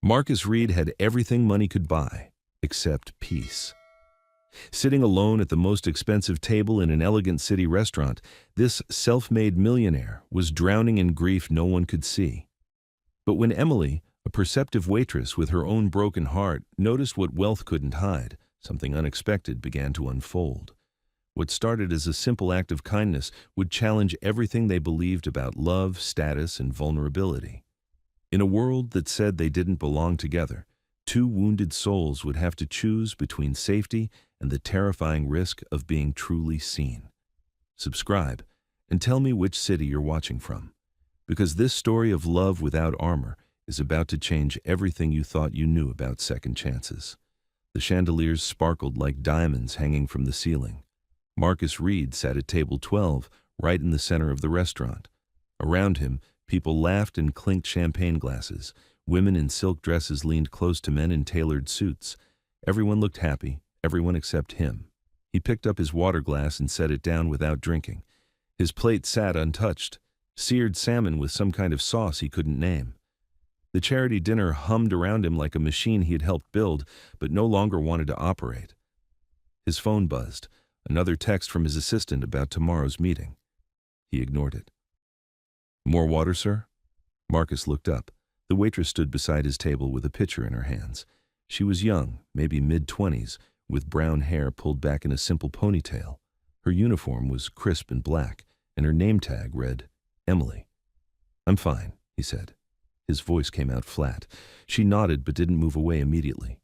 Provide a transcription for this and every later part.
Marcus Reed had everything money could buy, except peace. Sitting alone at the most expensive table in an elegant city restaurant, this self-made millionaire was drowning in grief no one could see. But when Emily, a perceptive waitress with her own broken heart, noticed what wealth couldn't hide, something unexpected began to unfold. What started as a simple act of kindness would challenge everything they believed about love, status, and vulnerability. In a world that said they didn't belong together, two wounded souls would have to choose between safety and the terrifying risk of being truly seen. Subscribe and tell me which city you're watching from, because this story of love without armor is about to change everything you thought you knew about second chances. The chandeliers sparkled like diamonds hanging from the ceiling. Marcus Reed sat at table 12, right in the center of the restaurant. Around him, people laughed and clinked champagne glasses. Women in silk dresses leaned close to men in tailored suits. Everyone looked happy, everyone except him. He picked up his water glass and set it down without drinking. His plate sat untouched, seared salmon with some kind of sauce he couldn't name. The charity dinner hummed around him like a machine he had helped build, but no longer wanted to operate. His phone buzzed, another text from his assistant about tomorrow's meeting. He ignored it. "More water, sir?" Marcus looked up. The waitress stood beside his table with a pitcher in her hands. She was young, maybe mid-20s, with brown hair pulled back in a simple ponytail. Her uniform was crisp and black, and her name tag read, Emily. "I'm fine," he said. His voice came out flat. She nodded but didn't move away immediately.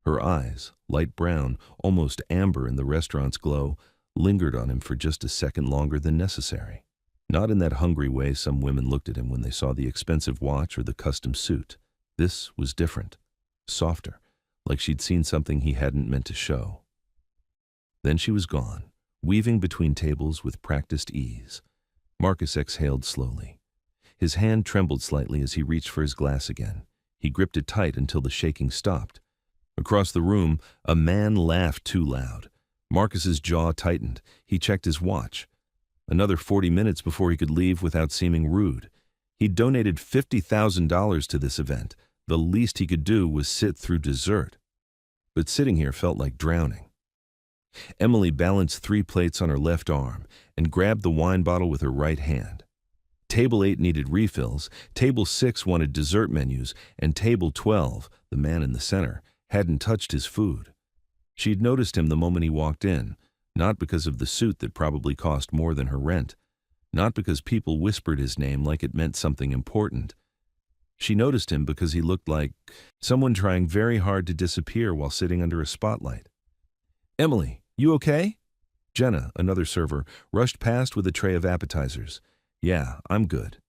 Her eyes, light brown, almost amber in the restaurant's glow, lingered on him for just a second longer than necessary. Not in that hungry way some women looked at him when they saw the expensive watch or the custom suit. This was different, softer, like she'd seen something he hadn't meant to show. Then she was gone, weaving between tables with practiced ease. Marcus exhaled slowly. His hand trembled slightly as he reached for his glass again. He gripped it tight until the shaking stopped. Across the room, a man laughed too loud. Marcus's jaw tightened. He checked his watch. Another 40 minutes before he could leave without seeming rude. He'd donated $50,000 to this event. The least he could do was sit through dessert. But sitting here felt like drowning. Emily balanced 3 plates on her left arm and grabbed the wine bottle with her right hand. Table 8 needed refills, Table 6 wanted dessert menus, and Table 12, the man in the center, hadn't touched his food. She'd noticed him the moment he walked in, not because of the suit that probably cost more than her rent, not because people whispered his name like it meant something important. She noticed him because he looked like someone trying very hard to disappear while sitting under a spotlight. "Emily, you okay?" Jenna, another server, rushed past with a tray of appetizers. "Yeah, I'm good."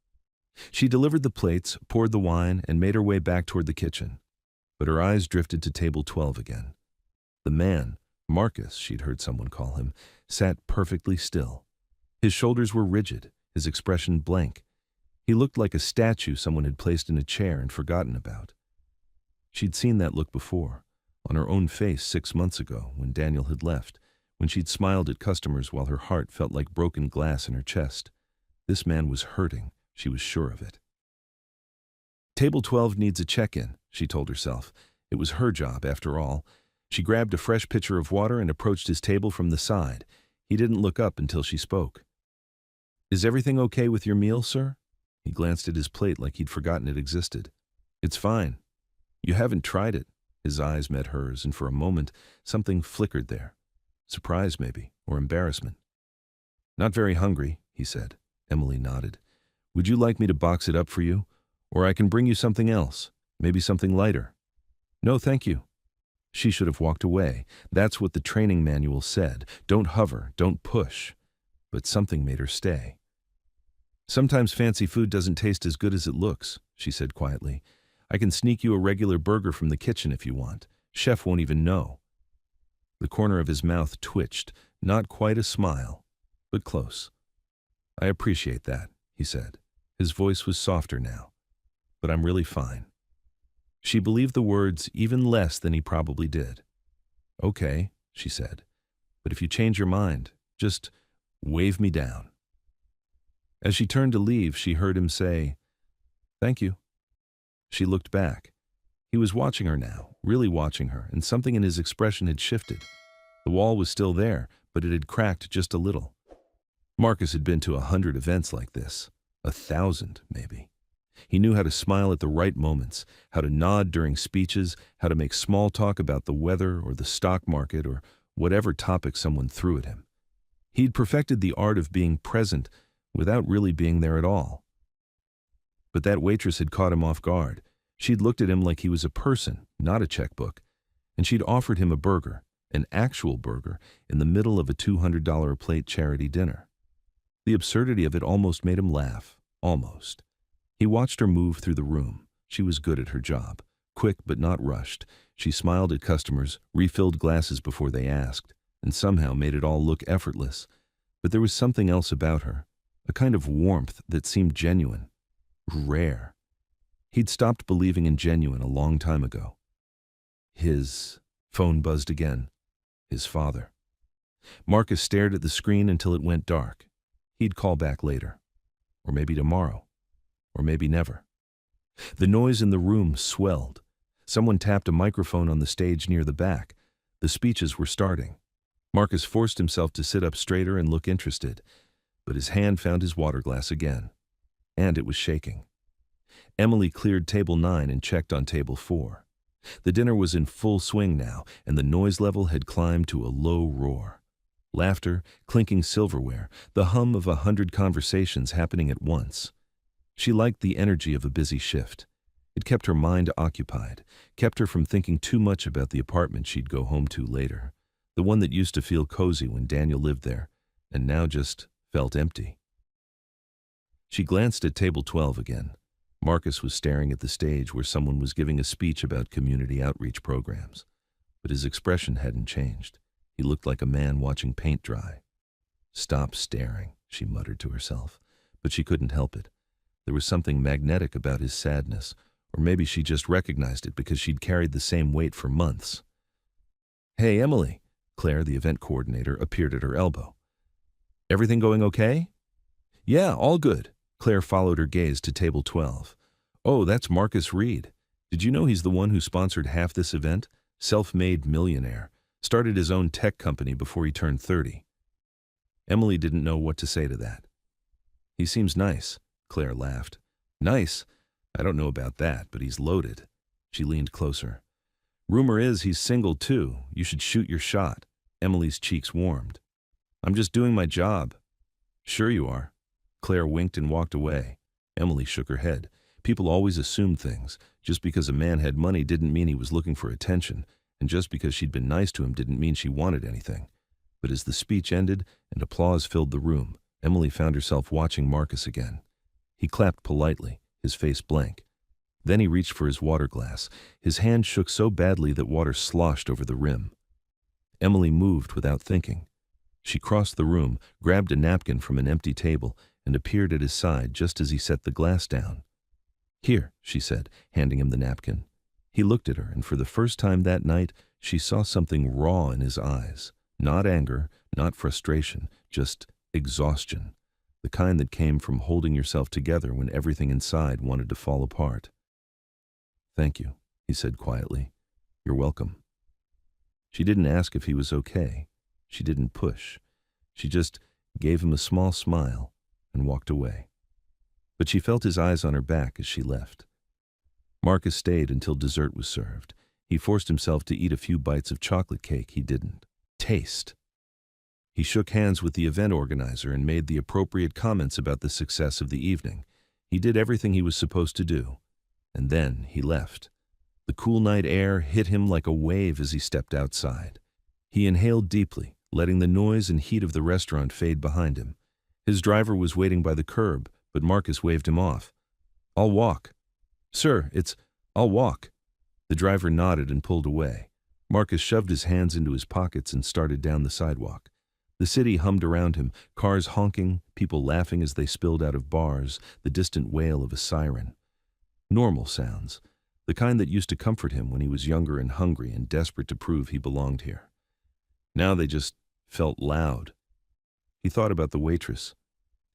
She delivered the plates, poured the wine, and made her way back toward the kitchen. But her eyes drifted to table 12 again. The man, Marcus, she'd heard someone call him, sat perfectly still. His shoulders were rigid, his expression blank. He looked like a statue someone had placed in a chair and forgotten about. She'd seen that look before, on her own face 6 months ago when Daniel had left, when she'd smiled at customers while her heart felt like broken glass in her chest. This man was hurting, she was sure of it. "Table 12 needs a check-in," she told herself. It was her job, after all. She grabbed a fresh pitcher of water and approached his table from the side. He didn't look up until she spoke. "Is everything okay with your meal, sir?" He glanced at his plate like he'd forgotten it existed. "It's fine." "You haven't tried it." His eyes met hers, and for a moment, something flickered there. Surprise, maybe, or embarrassment. "Not very hungry," he said. Emily nodded. "Would you like me to box it up for you? Or I can bring you something else, maybe something lighter." "No, thank you." She should have walked away. That's what the training manual said. Don't hover, don't push. But something made her stay. "Sometimes fancy food doesn't taste as good as it looks," she said quietly. "I can sneak you a regular burger from the kitchen if you want. Chef won't even know." The corner of his mouth twitched, not quite a smile, but close. "I appreciate that," he said. His voice was softer now. "But I'm really fine." She believed the words even less than he probably did. "Okay," she said. "But if you change your mind, just wave me down." As she turned to leave, she heard him say, "Thank you." She looked back. He was watching her now, really watching her, and something in his expression had shifted. The wall was still there, but it had cracked just a little. Marcus had been to 100 events like this, 1,000 maybe. He knew how to smile at the right moments, how to nod during speeches, how to make small talk about the weather or the stock market or whatever topic someone threw at him. He'd perfected the art of being present without really being there at all. But that waitress had caught him off guard. She'd looked at him like he was a person, not a checkbook, and she'd offered him a burger, an actual burger, in the middle of a $200 a plate charity dinner. The absurdity of it almost made him laugh, almost. He watched her move through the room. She was good at her job, quick but not rushed. She smiled at customers, refilled glasses before they asked, and somehow made it all look effortless. But there was something else about her, a kind of warmth that seemed genuine, rare. He'd stopped believing in genuine a long time ago. His phone buzzed again. His father. Marcus stared at the screen until it went dark. He'd call back later. Or maybe tomorrow. Or maybe never. The noise in the room swelled. Someone tapped a microphone on the stage near the back. The speeches were starting. Marcus forced himself to sit up straighter and look interested, but his hand found his water glass again. And it was shaking. Emily cleared table 9 and checked on table 4. The dinner was in full swing now, and the noise level had climbed to a low roar. Laughter, clinking silverware, the hum of 100 conversations happening at once. She liked the energy of a busy shift. It kept her mind occupied, kept her from thinking too much about the apartment she'd go home to later, the one that used to feel cozy when Daniel lived there, and now just felt empty. She glanced at table 12 again. Marcus was staring at the stage where someone was giving a speech about community outreach programs, but his expression hadn't changed. He looked like a man watching paint dry. "Stop staring," she muttered to herself, but she couldn't help it. There was something magnetic about his sadness, or maybe she just recognized it because she'd carried the same weight for months. "Hey, Emily," Claire, the event coordinator, appeared at her elbow. "Everything going okay?" "Yeah, all good." Claire followed her gaze to table 12. "Oh, that's Marcus Reed. Did you know he's the one who sponsored half this event? Self-made millionaire. Started his own tech company before he turned 30. Emily didn't know what to say to that. "He seems nice," Claire laughed. "Nice? I don't know about that, but he's loaded." She leaned closer. "Rumor is he's single too. You should shoot your shot." Emily's cheeks warmed. "I'm just doing my job." "Sure you are." Claire winked and walked away. Emily shook her head. People always assumed things. Just because a man had money didn't mean he was looking for attention, and just because she'd been nice to him didn't mean she wanted anything. But as the speech ended and applause filled the room, Emily found herself watching Marcus again. He clapped politely, his face blank. Then he reached for his water glass. His hand shook so badly that water sloshed over the rim. Emily moved without thinking. She crossed the room, grabbed a napkin from an empty table, and appeared at his side just as he set the glass down. "Here," she said, handing him the napkin. He looked at her, and for the first time that night, she saw something raw in his eyes. Not anger, not frustration, just exhaustion. The kind that came from holding yourself together when everything inside wanted to fall apart. "Thank you," he said quietly. "You're welcome." She didn't ask if he was okay. She didn't push. She just gave him a small smile and walked away. But she felt his eyes on her back as she left. Marcus stayed until dessert was served. He forced himself to eat a few bites of chocolate cake he didn't taste. He shook hands with the event organizer and made the appropriate comments about the success of the evening. He did everything he was supposed to do. And then he left. The cool night air hit him like a wave as he stepped outside. He inhaled deeply, letting the noise and heat of the restaurant fade behind him. His driver was waiting by the curb, but Marcus waved him off. "I'll walk." "Sir, I'll walk." The driver nodded and pulled away. Marcus shoved his hands into his pockets and started down the sidewalk. The city hummed around him, cars honking, people laughing as they spilled out of bars, the distant wail of a siren. Normal sounds, the kind that used to comfort him when he was younger and hungry and desperate to prove he belonged here. Now they just felt loud. He thought about the waitress,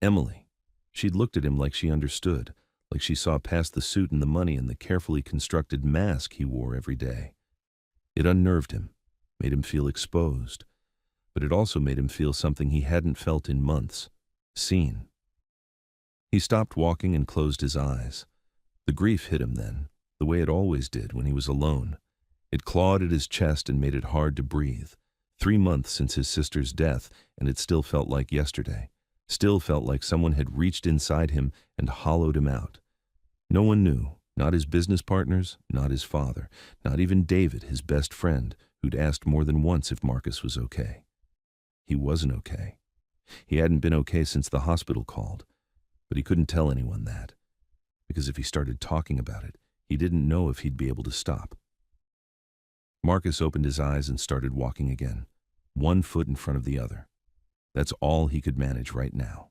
Emily. She'd looked at him like she understood, like she saw past the suit and the money and the carefully constructed mask he wore every day. It unnerved him, made him feel exposed, but it also made him feel something he hadn't felt in months, seen. He stopped walking and closed his eyes. The grief hit him then, the way it always did when he was alone. It clawed at his chest and made it hard to breathe. 3 months since his sister's death, and it still felt like yesterday. Still felt like someone had reached inside him and hollowed him out. No one knew, not his business partners, not his father, not even David, his best friend, who'd asked more than once if Marcus was okay. He wasn't okay. He hadn't been okay since the hospital called, but he couldn't tell anyone that, because if he started talking about it, he didn't know if he'd be able to stop. Marcus opened his eyes and started walking again, 1 foot in front of the other. That's all he could manage right now.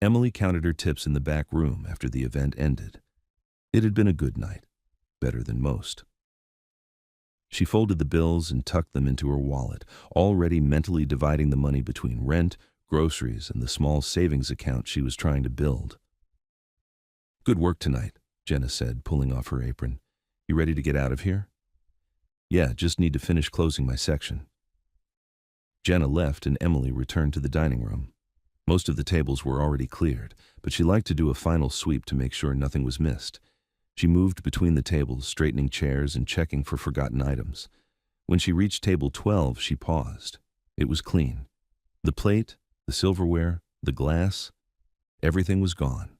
Emily counted her tips in the back room after the event ended. It had been a good night, better than most. She folded the bills and tucked them into her wallet, already mentally dividing the money between rent, groceries, and the small savings account she was trying to build. "Good work tonight," Jenna said, pulling off her apron. "You ready to get out of here?" "Yeah, just need to finish closing my section." Jenna left and Emily returned to the dining room. Most of the tables were already cleared, but she liked to do a final sweep to make sure nothing was missed. She moved between the tables, straightening chairs and checking for forgotten items. When she reached table 12, she paused. It was clean. The plate, the silverware, the glass, everything was gone.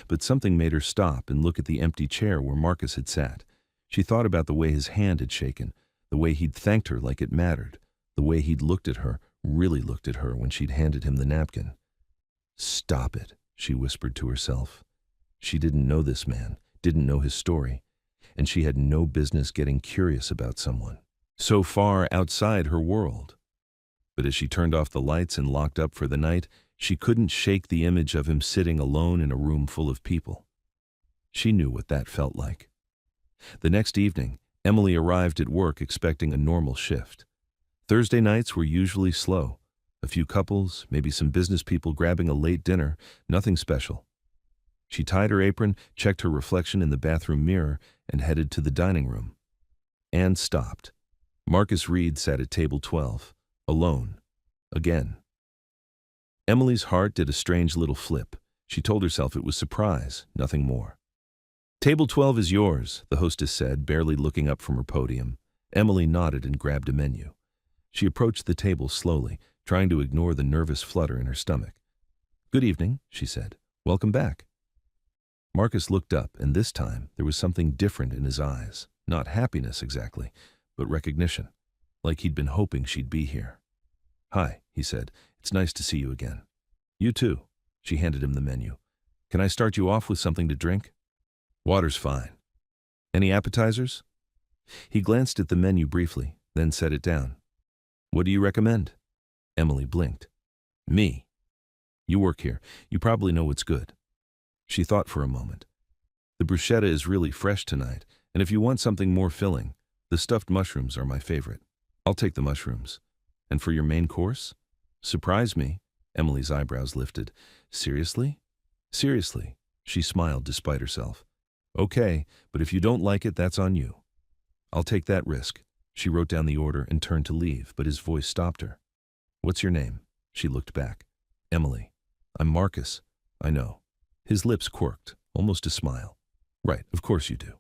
But something made her stop and look at the empty chair where Marcus had sat. She thought about the way his hand had shaken, the way he'd thanked her like it mattered, the way he'd looked at her, really looked at her when she'd handed him the napkin. "Stop it," she whispered to herself. She didn't know this man, didn't know his story, and she had no business getting curious about someone so far outside her world. But as she turned off the lights and locked up for the night, she couldn't shake the image of him sitting alone in a room full of people. She knew what that felt like. The next evening, Emily arrived at work expecting a normal shift. Thursday nights were usually slow. A few couples, maybe some business people grabbing a late dinner, nothing special. She tied her apron, checked her reflection in the bathroom mirror, and headed to the dining room. And stopped. Marcus Reed sat at table 12, alone, again. Emily's heart did a strange little flip. She told herself it was surprise, nothing more. "Table 12 is yours," the hostess said, barely looking up from her podium. Emily nodded and grabbed a menu. She approached the table slowly, trying to ignore the nervous flutter in her stomach. "Good evening," she said. "Welcome back." Marcus looked up, and this time there was something different in his eyes. Not happiness exactly, but recognition, like he'd been hoping she'd be here. "Hi," he said. "It's nice to see you again." "You too." She handed him the menu. "Can I start you off with something to drink?" "Water's fine." "Any appetizers?" He glanced at the menu briefly, then set it down. "What do you recommend?" Emily blinked. "Me. You work here. You probably know what's good." She thought for a moment. "The bruschetta is really fresh tonight, and if you want something more filling, the stuffed mushrooms are my favorite. I'll take the mushrooms. And for your main course?" "Surprise me." Emily's eyebrows lifted. "Seriously?" "Seriously." She smiled despite herself. "Okay, but if you don't like it, that's on you." "I'll take that risk." She wrote down the order and turned to leave, but his voice stopped her. "What's your name?" She looked back. "Emily." "I'm Marcus." "I know." His lips quirked, almost a smile. "Right, of course you do.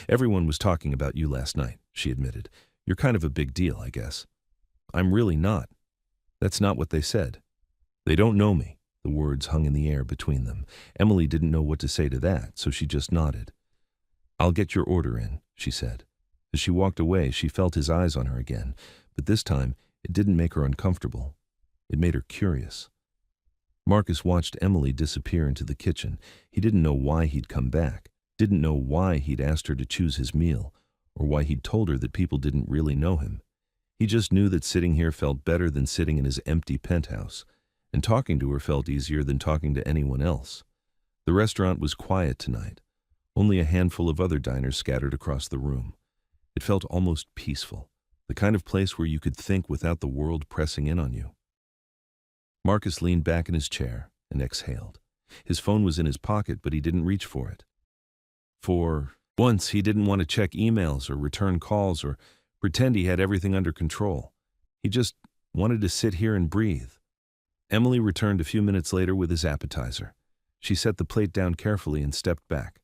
Everyone was talking about you last night," she admitted. "You're kind of a big deal, I guess." "I'm really not." "That's not what they said." "They don't know me." The words hung in the air between them. Emily didn't know what to say to that, so she just nodded. "I'll get your order in," she said. As she walked away, she felt his eyes on her again, but this time it didn't make her uncomfortable. It made her curious. Marcus watched Emily disappear into the kitchen. He didn't know why he'd come back, didn't know why he'd asked her to choose his meal, or why he'd told her that people didn't really know him. He just knew that sitting here felt better than sitting in his empty penthouse, and talking to her felt easier than talking to anyone else. The restaurant was quiet tonight, only a handful of other diners scattered across the room. It felt almost peaceful, the kind of place where you could think without the world pressing in on you. Marcus leaned back in his chair and exhaled. His phone was in his pocket, but he didn't reach for it. For once, he didn't want to check emails or return calls or pretend he had everything under control. He just wanted to sit here and breathe. Emily returned a few minutes later with his appetizer. She set the plate down carefully and stepped back.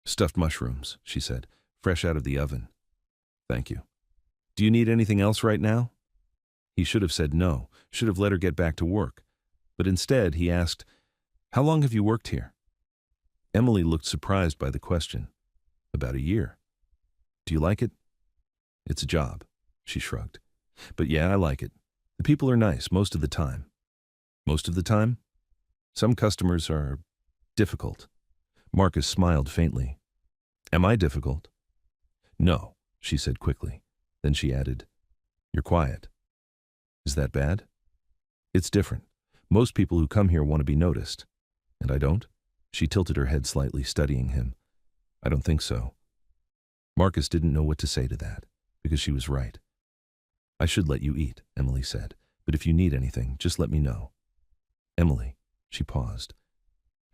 "Stuffed mushrooms," she said, "fresh out of the oven." "Thank you. Do you need anything else right now?" He should have said no, should have let her get back to work. But instead, he asked, "How long have you worked here?" Emily looked surprised by the question. "About a year." "Do you like it?" "It's a job," she shrugged. "But yeah, I like it. The people are nice most of the time." "Most of the time?" "Some customers are difficult." Marcus smiled faintly. "Am I difficult?" "No," she said quickly. Then she added, "You're quiet." "Is that bad?" "It's different. Most people who come here want to be noticed." "And I don't?" She tilted her head slightly, studying him. "I don't think so." Marcus didn't know what to say to that, because she was right. "I should let you eat," Emily said, "but if you need anything, just let me know." "Emily," she paused,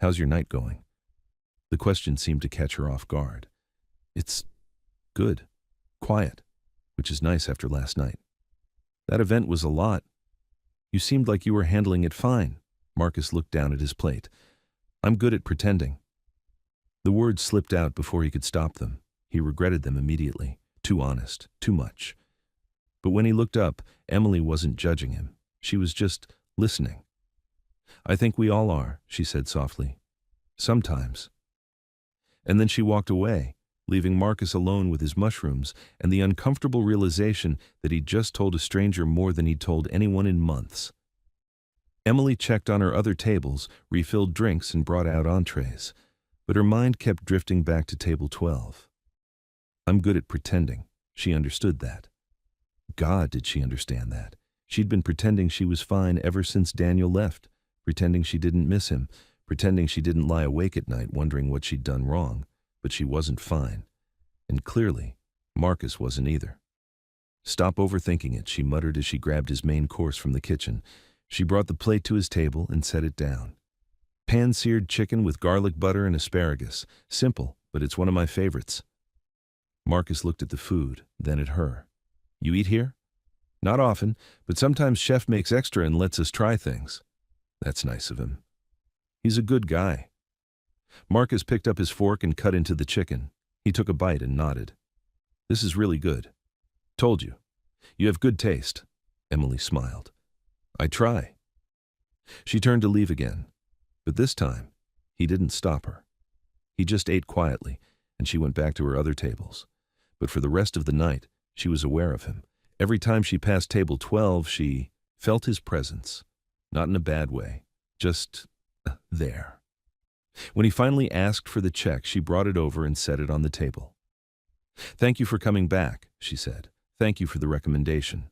"how's your night going?" The question seemed to catch her off guard. "It's good. Quiet, which is nice after last night." "That event was a lot." "You seemed like you were handling it fine." Marcus looked down at his plate. "I'm good at pretending." The words slipped out before he could stop them. He regretted them immediately. Too honest, too much. But when he looked up, Emily wasn't judging him. She was just listening. "I think we all are," she said softly. "Sometimes." And then she walked away, leaving Marcus alone with his mushrooms and the uncomfortable realization that he'd just told a stranger more than he'd told anyone in months. Emily checked on her other tables, refilled drinks, and brought out entrees, but her mind kept drifting back to table 12. I'm good at pretending. She understood that. God, did she understand that? She'd been pretending she was fine ever since Daniel left, pretending she didn't miss him, pretending she didn't lie awake at night wondering what she'd done wrong, but she wasn't fine. And clearly, Marcus wasn't either. "Stop overthinking it," she muttered as she grabbed his main course from the kitchen. She brought the plate to his table and set it down. Pan-seared chicken with garlic butter and asparagus. Simple, but it's one of my favorites. Marcus looked at the food, then at her. "You eat here?" "Not often, but sometimes Chef makes extra and lets us try things." "That's nice of him." "He's a good guy." Marcus picked up his fork and cut into the chicken. He took a bite and nodded. "This is really good." "Told you. You have good taste." Emily smiled. "I try." She turned to leave again, but this time, he didn't stop her. He just ate quietly, and she went back to her other tables. But for the rest of the night, she was aware of him. Every time she passed table 12, she felt his presence. Not in a bad way, just there. When he finally asked for the check, she brought it over and set it on the table. "Thank you for coming back," she said. "Thank you for the recommendation."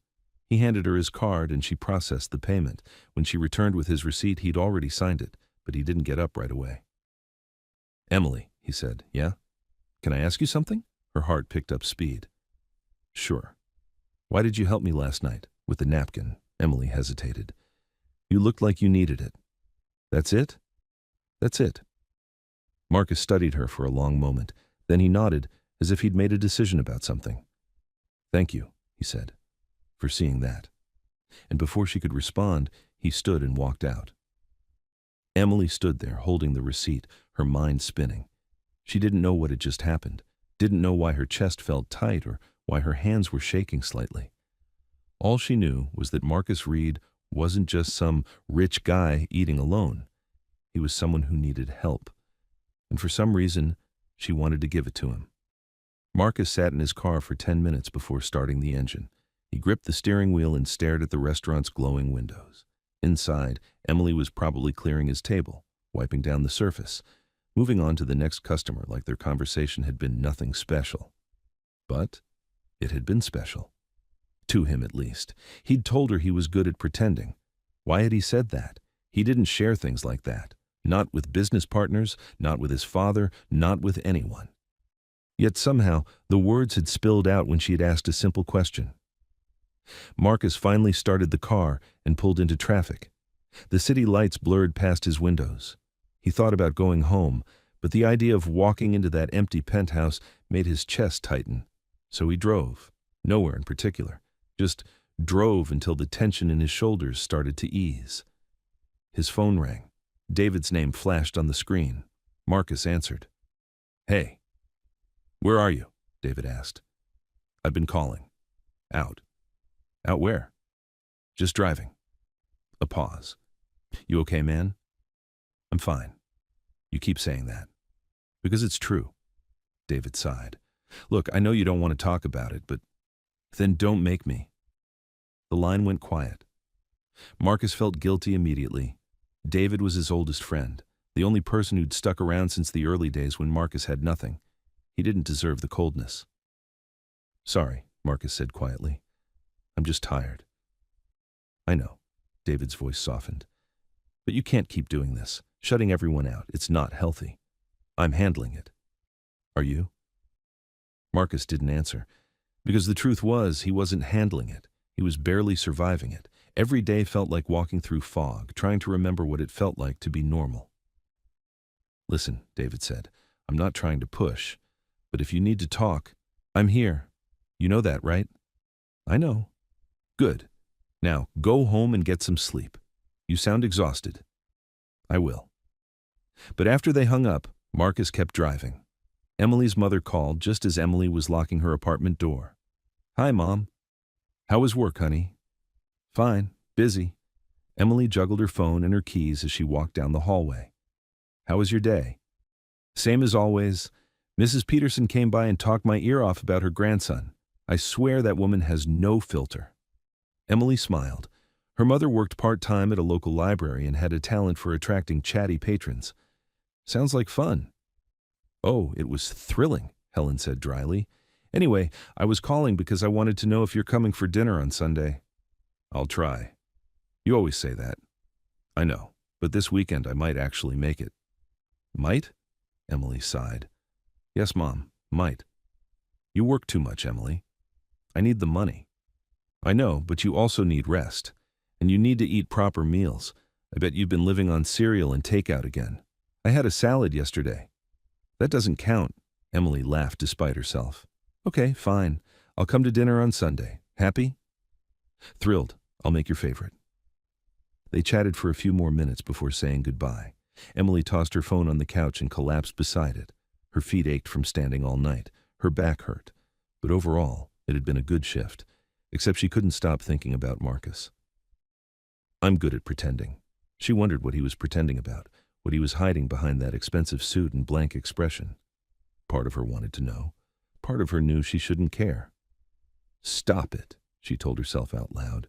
He handed her his card and she processed the payment. When she returned with his receipt, he'd already signed it, but he didn't get up right away. "Emily," he said, "yeah? Can I ask you something?" Her heart picked up speed. "Sure." "Why did you help me last night with the napkin?" Emily hesitated. "You looked like you needed it." "That's it?" "That's it." Marcus studied her for a long moment. Then he nodded, as if he'd made a decision about something. "Thank you," he said, "for seeing that." And before she could respond, he stood and walked out. Emily stood there, holding the receipt, her mind spinning. She didn't know what had just happened, didn't know why her chest felt tight or why her hands were shaking slightly. All she knew was that Marcus Reed wasn't just some rich guy eating alone. He was someone who needed help. And for some reason, she wanted to give it to him. Marcus sat in his car for 10 minutes before starting the engine. He gripped the steering wheel and stared at the restaurant's glowing windows. Inside, Emily was probably clearing his table, wiping down the surface, moving on to the next customer like their conversation had been nothing special. But it had been special. To him, at least. He'd told her he was good at pretending. Why had he said that? He didn't share things like that. Not with business partners, not with his father, not with anyone. Yet somehow, the words had spilled out when she had asked a simple question. Marcus finally started the car and pulled into traffic. The city lights blurred past his windows. He thought about going home, but the idea of walking into that empty penthouse made his chest tighten. So he drove, nowhere in particular, just drove until the tension in his shoulders started to ease. His phone rang. David's name flashed on the screen. Marcus answered. "Hey." "Where are you?" David asked. "I've been calling." "Out." "Out where?" "Just driving." A pause. "You okay, man?" "I'm fine." "You keep saying that." "Because it's true." David sighed. "Look, I know you don't want to talk about it, but then don't make me." The line went quiet. Marcus felt guilty immediately. David was his oldest friend, the only person who'd stuck around since the early days when Marcus had nothing. He didn't deserve the coldness. "Sorry," Marcus said quietly. "I'm just tired." "I know." David's voice softened. "But you can't keep doing this, shutting everyone out. It's not healthy. I'm handling it." "Are you?" Marcus didn't answer, because the truth was he wasn't handling it. He was barely surviving it. Every day felt like walking through fog, trying to remember what it felt like to be normal. "Listen," David said, "I'm not trying to push, but if you need to talk, I'm here. You know that, right?" "I know." "Good. Now, go home and get some sleep. You sound exhausted." "I will." But after they hung up, Marcus kept driving. Emily's mother called just as Emily was locking her apartment door. "Hi, Mom." "How was work, honey?" "Fine. Busy." Emily juggled her phone and her keys as she walked down the hallway. "How was your day?" "Same as always. Mrs. Peterson came by and talked my ear off about her grandson. I swear that woman has no filter." Emily smiled. Her mother worked part-time at a local library and had a talent for attracting chatty patrons. "Sounds like fun." "Oh, it was thrilling," Helen said dryly. "Anyway, I was calling because I wanted to know if you're coming for dinner on Sunday." "I'll try." "You always say that." "I know, but this weekend I might actually make it." "Might?" Emily sighed. "Yes, Mom, might." "You work too much, Emily." "I need the money." "I know, but you also need rest. And you need to eat proper meals. I bet you've been living on cereal and takeout again." "I had a salad yesterday." "That doesn't count." Emily laughed despite herself. "Okay, fine. I'll come to dinner on Sunday. Happy?" "Thrilled. I'll make your favorite." They chatted for a few more minutes before saying goodbye. Emily tossed her phone on the couch and collapsed beside it. Her feet ached from standing all night. Her back hurt. But overall, it had been a good shift, except she couldn't stop thinking about Marcus. "I'm good at pretending." She wondered what he was pretending about, what he was hiding behind that expensive suit and blank expression. Part of her wanted to know. Part of her knew she shouldn't care. "Stop it," she told herself out loud.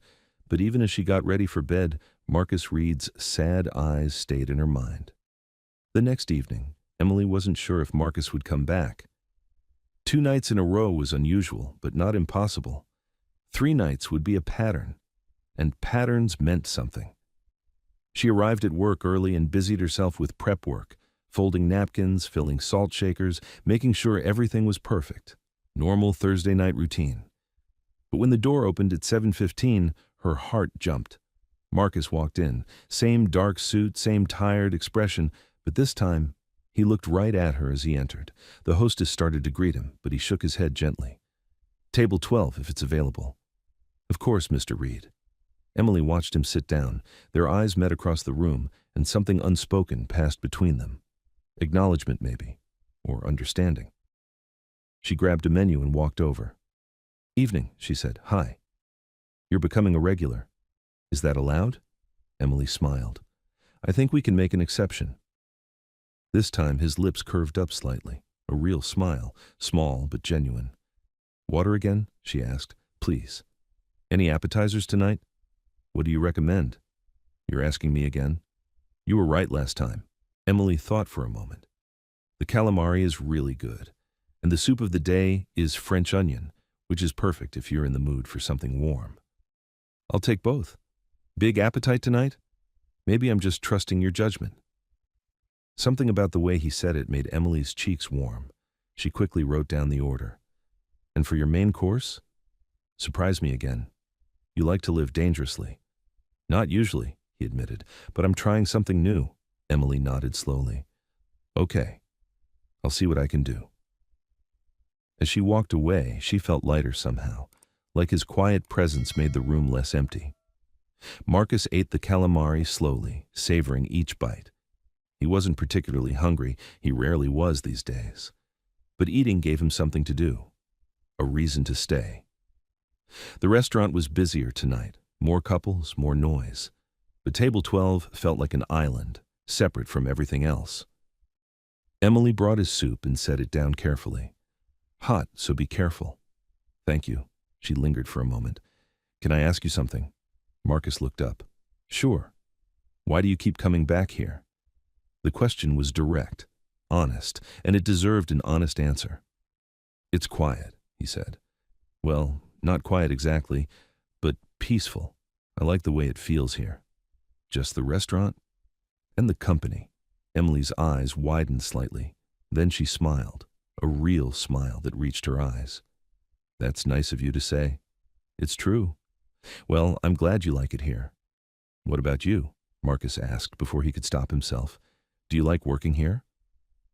But even as she got ready for bed, Marcus Reed's sad eyes stayed in her mind. The next evening, Emily wasn't sure if Marcus would come back. 2 nights in a row was unusual, but not impossible. 3 nights would be a pattern, and patterns meant something. She arrived at work early and busied herself with prep work, folding napkins, filling salt shakers, making sure everything was perfect. Normal Thursday night routine. But when the door opened at 7:15, her heart jumped. Marcus walked in, same dark suit, same tired expression, but this time, he looked right at her as he entered. The hostess started to greet him, but he shook his head gently. "Table 12, if it's available." "Of course, Mr. Reed." Emily watched him sit down. Their eyes met across the room, and something unspoken passed between them. Acknowledgement, maybe, or understanding. She grabbed a menu and walked over. "Evening," she said. "Hi. You're becoming a regular. Is that allowed?" Emily smiled. "I think we can make an exception." This time his lips curved up slightly, a real smile, small but genuine. "Water again?" she asked. "Please. Any appetizers tonight?" "What do you recommend?" "You're asking me again?" "You were right last time." Emily thought for a moment. "The calamari is really good, and the soup of the day is French onion, which is perfect if you're in the mood for something warm." "I'll take both." "Big appetite tonight?" "Maybe I'm just trusting your judgment." Something about the way he said it made Emily's cheeks warm. She quickly wrote down the order. "And for your main course?" "Surprise me again. You like to live dangerously." "Not usually," he admitted, "but I'm trying something new. Emily nodded slowly. Okay, I'll see what I can do. As she walked away, she felt lighter somehow, like his quiet presence made the room less empty. Marcus ate the calamari slowly, savoring each bite. He wasn't particularly hungry, he rarely was these days. But eating gave him something to do, a reason to stay. The restaurant was busier tonight, more couples, more noise. But table 12 felt like an island, separate from everything else. Emily brought his soup and set it down carefully. Hot, so be careful. Thank you. She lingered for a moment. Can I ask you something? Marcus looked up. Sure. Why do you keep coming back here? The question was direct, honest, and it deserved an honest answer. It's quiet, he said. Well, not quiet exactly, but peaceful. I like the way it feels here. Just the restaurant and the company. Emily's eyes widened slightly. Then she smiled, a real smile that reached her eyes. That's nice of you to say. It's true. Well, I'm glad you like it here. What about you? Marcus asked before he could stop himself. Do you like working here?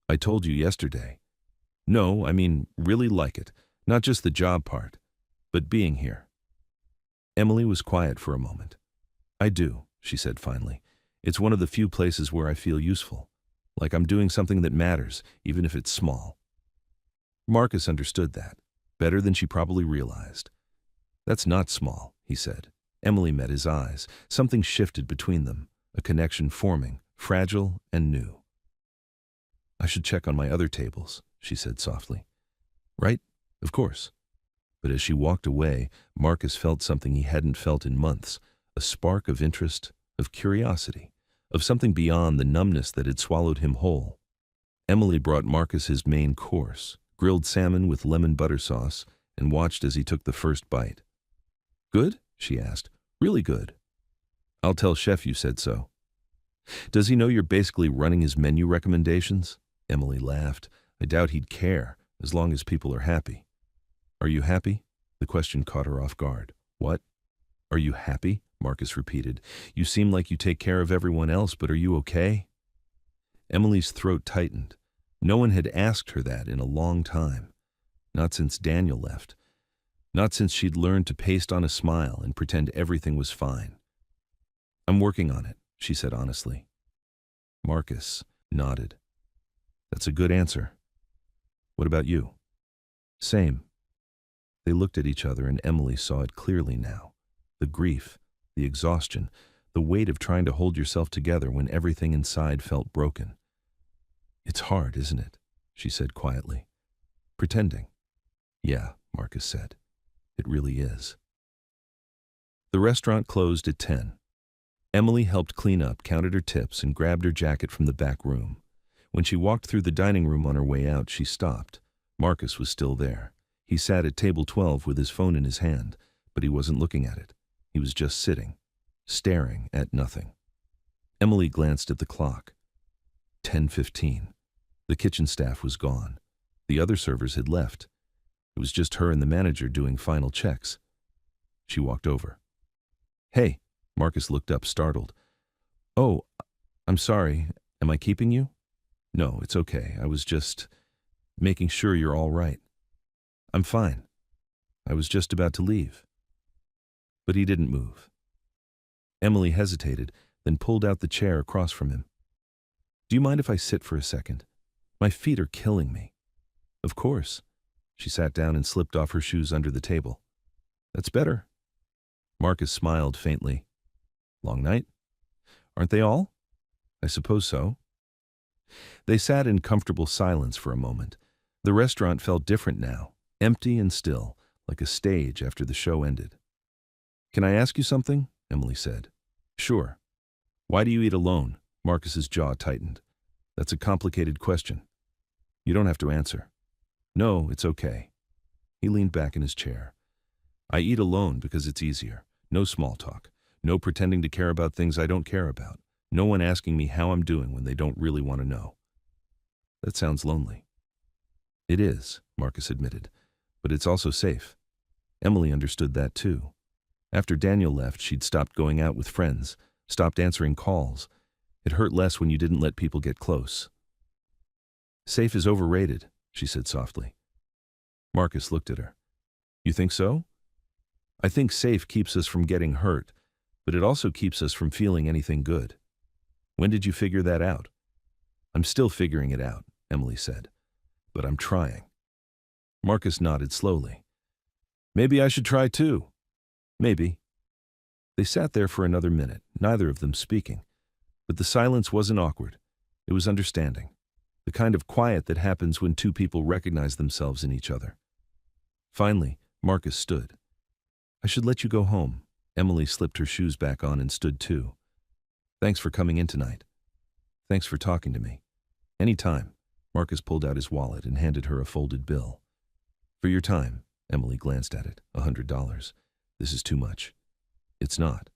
I told you yesterday. No, I mean, really like it. Not just the job part, but being here. Emily was quiet for a moment. I do, she said finally. It's one of the few places where I feel useful. Like I'm doing something that matters, even if it's small. Marcus understood that, better than she probably realized. That's not small, he said. Emily met his eyes. Something shifted between them, a connection forming, fragile and new. I should check on my other tables, she said softly. Right? Of course. But as she walked away, Marcus felt something he hadn't felt in months, a spark of interest, of curiosity, of something beyond the numbness that had swallowed him whole. Emily brought Marcus his main course, grilled salmon with lemon butter sauce, and watched as he took the first bite. Good? She asked. Really good. I'll tell Chef you said so. Does he know you're basically running his menu recommendations? Emily laughed. I doubt he'd care, as long as people are happy. Are you happy? The question caught her off guard. What? Are you happy? Marcus repeated. You seem like you take care of everyone else, but are you okay? Emily's throat tightened. No one had asked her that in a long time. Not since Daniel left. Not since she'd learned to paste on a smile and pretend everything was fine. I'm working on it, she said honestly. Marcus nodded. That's a good answer. What about you? Same. They looked at each other and Emily saw it clearly now. The grief, the exhaustion, the weight of trying to hold yourself together when everything inside felt broken. It's hard, isn't it? She said quietly. Pretending. Yeah, Marcus said. It really is. The restaurant closed at 10. Emily helped clean up, counted her tips, and grabbed her jacket from the back room. When she walked through the dining room on her way out, she stopped. Marcus was still there. He sat at table 12 with his phone in his hand, but he wasn't looking at it. He was just sitting, staring at nothing. Emily glanced at the clock. 10:15. The kitchen staff was gone. The other servers had left. It was just her and the manager doing final checks. She walked over. Hey, Marcus looked up, startled. Oh, I'm sorry. Am I keeping you? No, it's okay. I was just making sure you're all right. I'm fine. I was just about to leave. But he didn't move. Emily hesitated, then pulled out the chair across from him. Do you mind if I sit for a second? My feet are killing me. Of course. She sat down and slipped off her shoes under the table. That's better. Marcus smiled faintly. Long night? Aren't they all? I suppose so. They sat in comfortable silence for a moment. The restaurant felt different now, empty and still, like a stage after the show ended. Can I ask you something? Emily said. Sure. Why do you eat alone? Marcus's jaw tightened. That's a complicated question. You don't have to answer. No, it's okay. He leaned back in his chair. I eat alone because it's easier. No small talk. No pretending to care about things I don't care about. No one asking me how I'm doing when they don't really want to know. That sounds lonely. It is, Marcus admitted, but it's also safe. Emily understood that too. After Daniel left, she'd stopped going out with friends, stopped answering calls. It hurt less when you didn't let people get close. Safe is overrated, she said softly. Marcus looked at her. You think so? I think safe keeps us from getting hurt, but it also keeps us from feeling anything good. When did you figure that out? I'm still figuring it out, Emily said, but I'm trying. Marcus nodded slowly. Maybe I should try too. Maybe. They sat there for another minute, neither of them speaking. But the silence wasn't awkward. It was understanding. The kind of quiet that happens when two people recognize themselves in each other. Finally, Marcus stood. I should let you go home. Emily slipped her shoes back on and stood too. Thanks for coming in tonight. Thanks for talking to me. Any time. Marcus pulled out his wallet and handed her a folded bill. For your time. Emily glanced at it. $100. This is too much. It's not.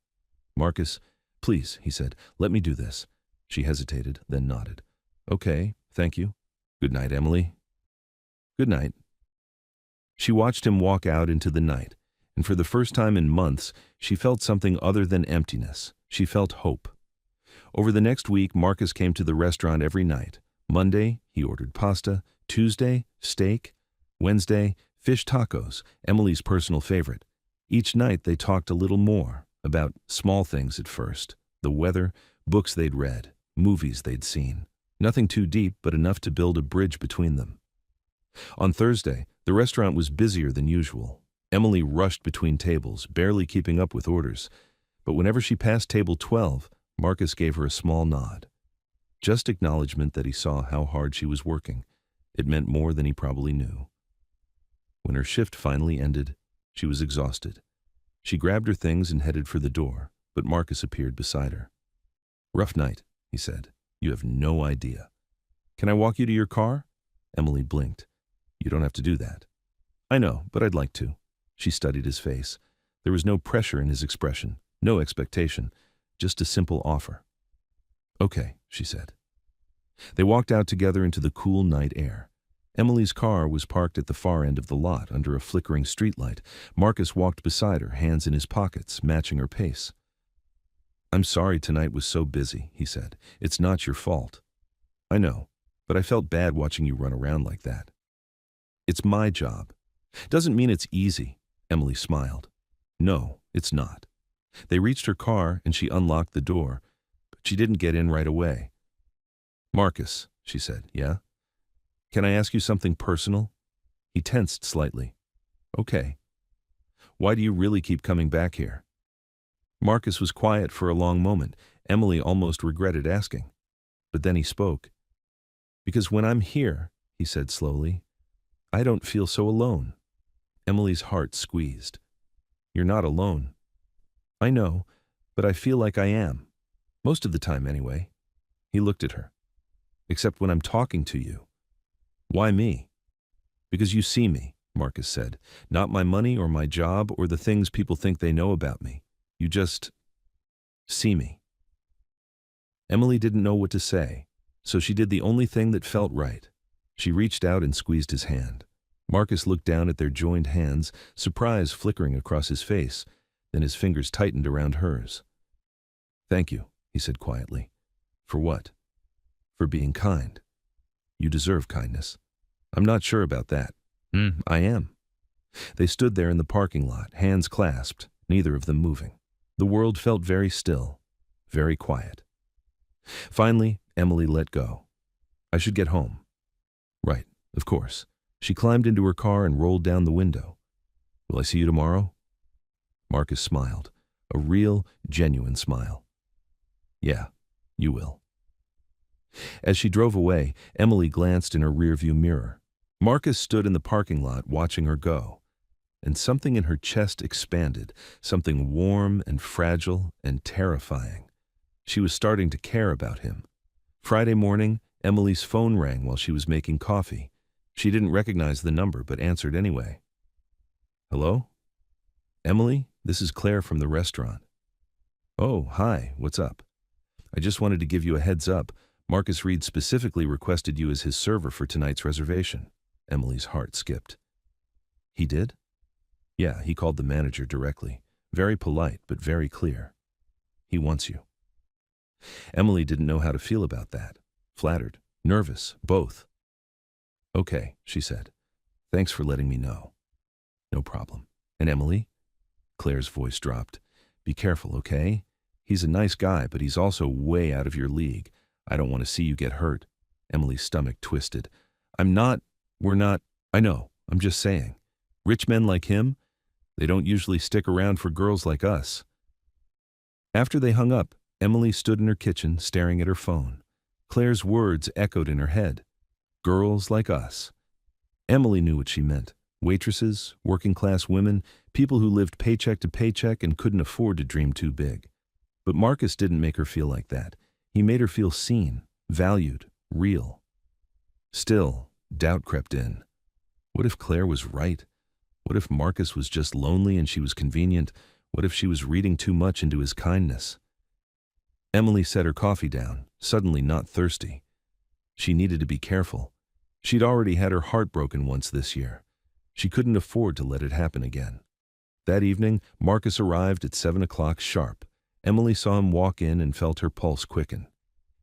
Marcus, please, he said, let me do this. She hesitated, then nodded. Okay, thank you. Good night, Emily. Good night. She watched him walk out into the night, and for the first time in months, she felt something other than emptiness. She felt hope. Over the next week, Marcus came to the restaurant every night. Monday, he ordered pasta. Tuesday, steak. Wednesday, fish tacos, Emily's personal favorite. Each night they talked a little more, about small things at first. The weather, books they'd read, movies they'd seen. Nothing too deep, but enough to build a bridge between them. On Thursday, the restaurant was busier than usual. Emily rushed between tables, barely keeping up with orders. But whenever she passed table 12, Marcus gave her a small nod. Just acknowledgement that he saw how hard she was working. It meant more than he probably knew. When her shift finally ended, she was exhausted. She grabbed her things and headed for the door, but Marcus appeared beside her. Rough night, he said. You have no idea. Can I walk you to your car? Emily blinked. You don't have to do that. I know, but I'd like to. She studied his face. There was no pressure in his expression, no expectation, just a simple offer. Okay, she said. They walked out together into the cool night air. Emily's car was parked at the far end of the lot under a flickering streetlight. Marcus walked beside her, hands in his pockets, matching her pace. I'm sorry tonight was so busy, he said. It's not your fault. I know, but I felt bad watching you run around like that. It's my job. Doesn't mean it's easy, Emily smiled. No, it's not. They reached her car and she unlocked the door, but she didn't get in right away. Marcus, she said, yeah? Can I ask you something personal? He tensed slightly. Okay. Why do you really keep coming back here? Marcus was quiet for a long moment. Emily almost regretted asking. But then he spoke. Because when I'm here, he said slowly, I don't feel so alone. Emily's heart squeezed. You're not alone. I know, but I feel like I am. Most of the time anyway. He looked at her. Except when I'm talking to you. Why me? Because you see me, Marcus said. Not my money or my job or the things people think they know about me. You just see me. Emily didn't know what to say, so she did the only thing that felt right. She reached out and squeezed his hand. Marcus looked down at their joined hands, surprise flickering across his face. Then his fingers tightened around hers. Thank you, he said quietly. For what? For being kind. You deserve kindness. I'm not sure about that. I am. They stood there in the parking lot, hands clasped, neither of them moving. The world felt very still, very quiet. Finally, Emily let go. I should get home. Right, of course. She climbed into her car and rolled down the window. Will I see you tomorrow? Marcus smiled, a real, genuine smile. Yeah, you will. As she drove away, Emily glanced in her rearview mirror. Marcus stood in the parking lot watching her go, and something in her chest expanded, something warm and fragile and terrifying. She was starting to care about him. Friday morning, Emily's phone rang while she was making coffee. She didn't recognize the number but answered anyway. Hello? Emily, this is Claire from the restaurant. Oh, hi, what's up? I just wanted to give you a heads up. Marcus Reed specifically requested you as his server for tonight's reservation. Emily's heart skipped. He did? Yeah, he called the manager directly. Very polite, but very clear. He wants you. Emily didn't know how to feel about that. Flattered, nervous, both. Okay, she said. Thanks for letting me know. No problem. And Emily? Claire's voice dropped. Be careful, okay? He's a nice guy, but he's also way out of your league. I don't want to see you get hurt. Emily's stomach twisted. We're not, I know, I'm just saying. Rich men like him, they don't usually stick around for girls like us. After they hung up, Emily stood in her kitchen staring at her phone. Claire's words echoed in her head. Girls like us. Emily knew what she meant. Waitresses, working-class women, people who lived paycheck to paycheck and couldn't afford to dream too big. But Marcus didn't make her feel like that. He made her feel seen, valued, real. Still, doubt crept in. What if Claire was right? What if Marcus was just lonely and she was convenient? What if she was reading too much into his kindness? Emily set her coffee down, suddenly not thirsty. She needed to be careful. She'd already had her heart broken once this year. She couldn't afford to let it happen again. That evening, Marcus arrived at 7 o'clock sharp. Emily saw him walk in and felt her pulse quicken.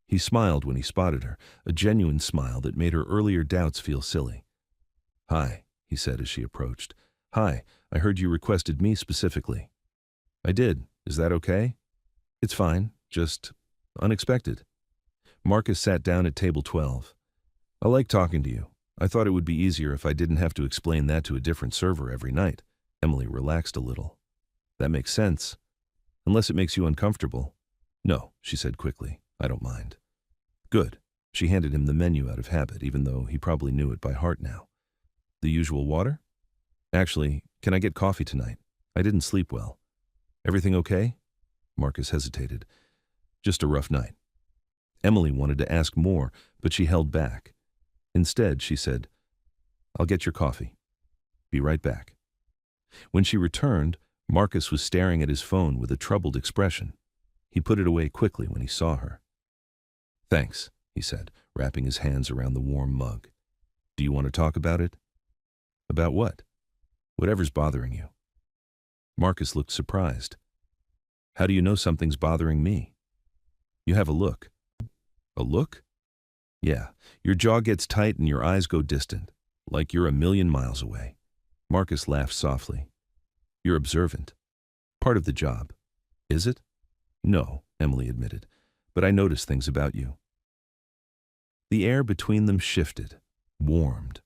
He smiled when he spotted her, a genuine smile that made her earlier doubts feel silly. Hi, he said as she approached. Hi, I heard you requested me specifically. I did. Is that okay? It's fine, just unexpected. Marcus sat down at table 12. I like talking to you. I thought it would be easier if I didn't have to explain that to a different server every night. Emily relaxed a little. That makes sense. Unless it makes you uncomfortable. No, she said quickly. I don't mind. Good. She handed him the menu out of habit, even though he probably knew it by heart now. The usual water? Actually, can I get coffee tonight? I didn't sleep well. Everything okay? Marcus hesitated. Just a rough night. Emily wanted to ask more, but she held back. Instead, she said, I'll get your coffee. Be right back. When she returned, Marcus was staring at his phone with a troubled expression. He put it away quickly when he saw her. Thanks, he said, wrapping his hands around the warm mug. Do you want to talk about it? About what? Whatever's bothering you. Marcus looked surprised. How do you know something's bothering me? You have a look. A look? Yeah, your jaw gets tight and your eyes go distant, like you're a million miles away. Marcus laughed softly. You're observant. Part of the job. Is it? No, Emily admitted, but I notice things about you. The air between them shifted, warmed.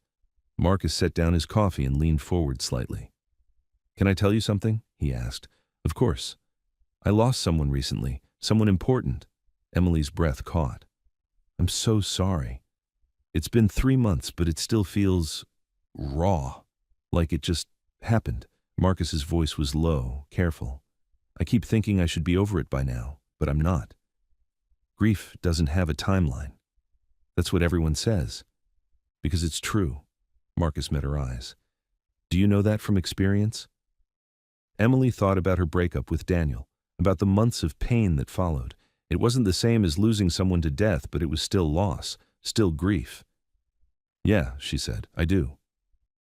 Marcus set down his coffee and leaned forward slightly. Can I tell you something? He asked. Of course. I lost someone recently, someone important. Emily's breath caught. I'm so sorry. It's been 3 months, but it still feels raw, like it just happened. Marcus's voice was low, careful. I keep thinking I should be over it by now, but I'm not. Grief doesn't have a timeline. That's what everyone says. Because it's true. Marcus met her eyes. Do you know that from experience? Emily thought about her breakup with Daniel, about the months of pain that followed. It wasn't the same as losing someone to death, but it was still loss, still grief. Yeah, she said, I do.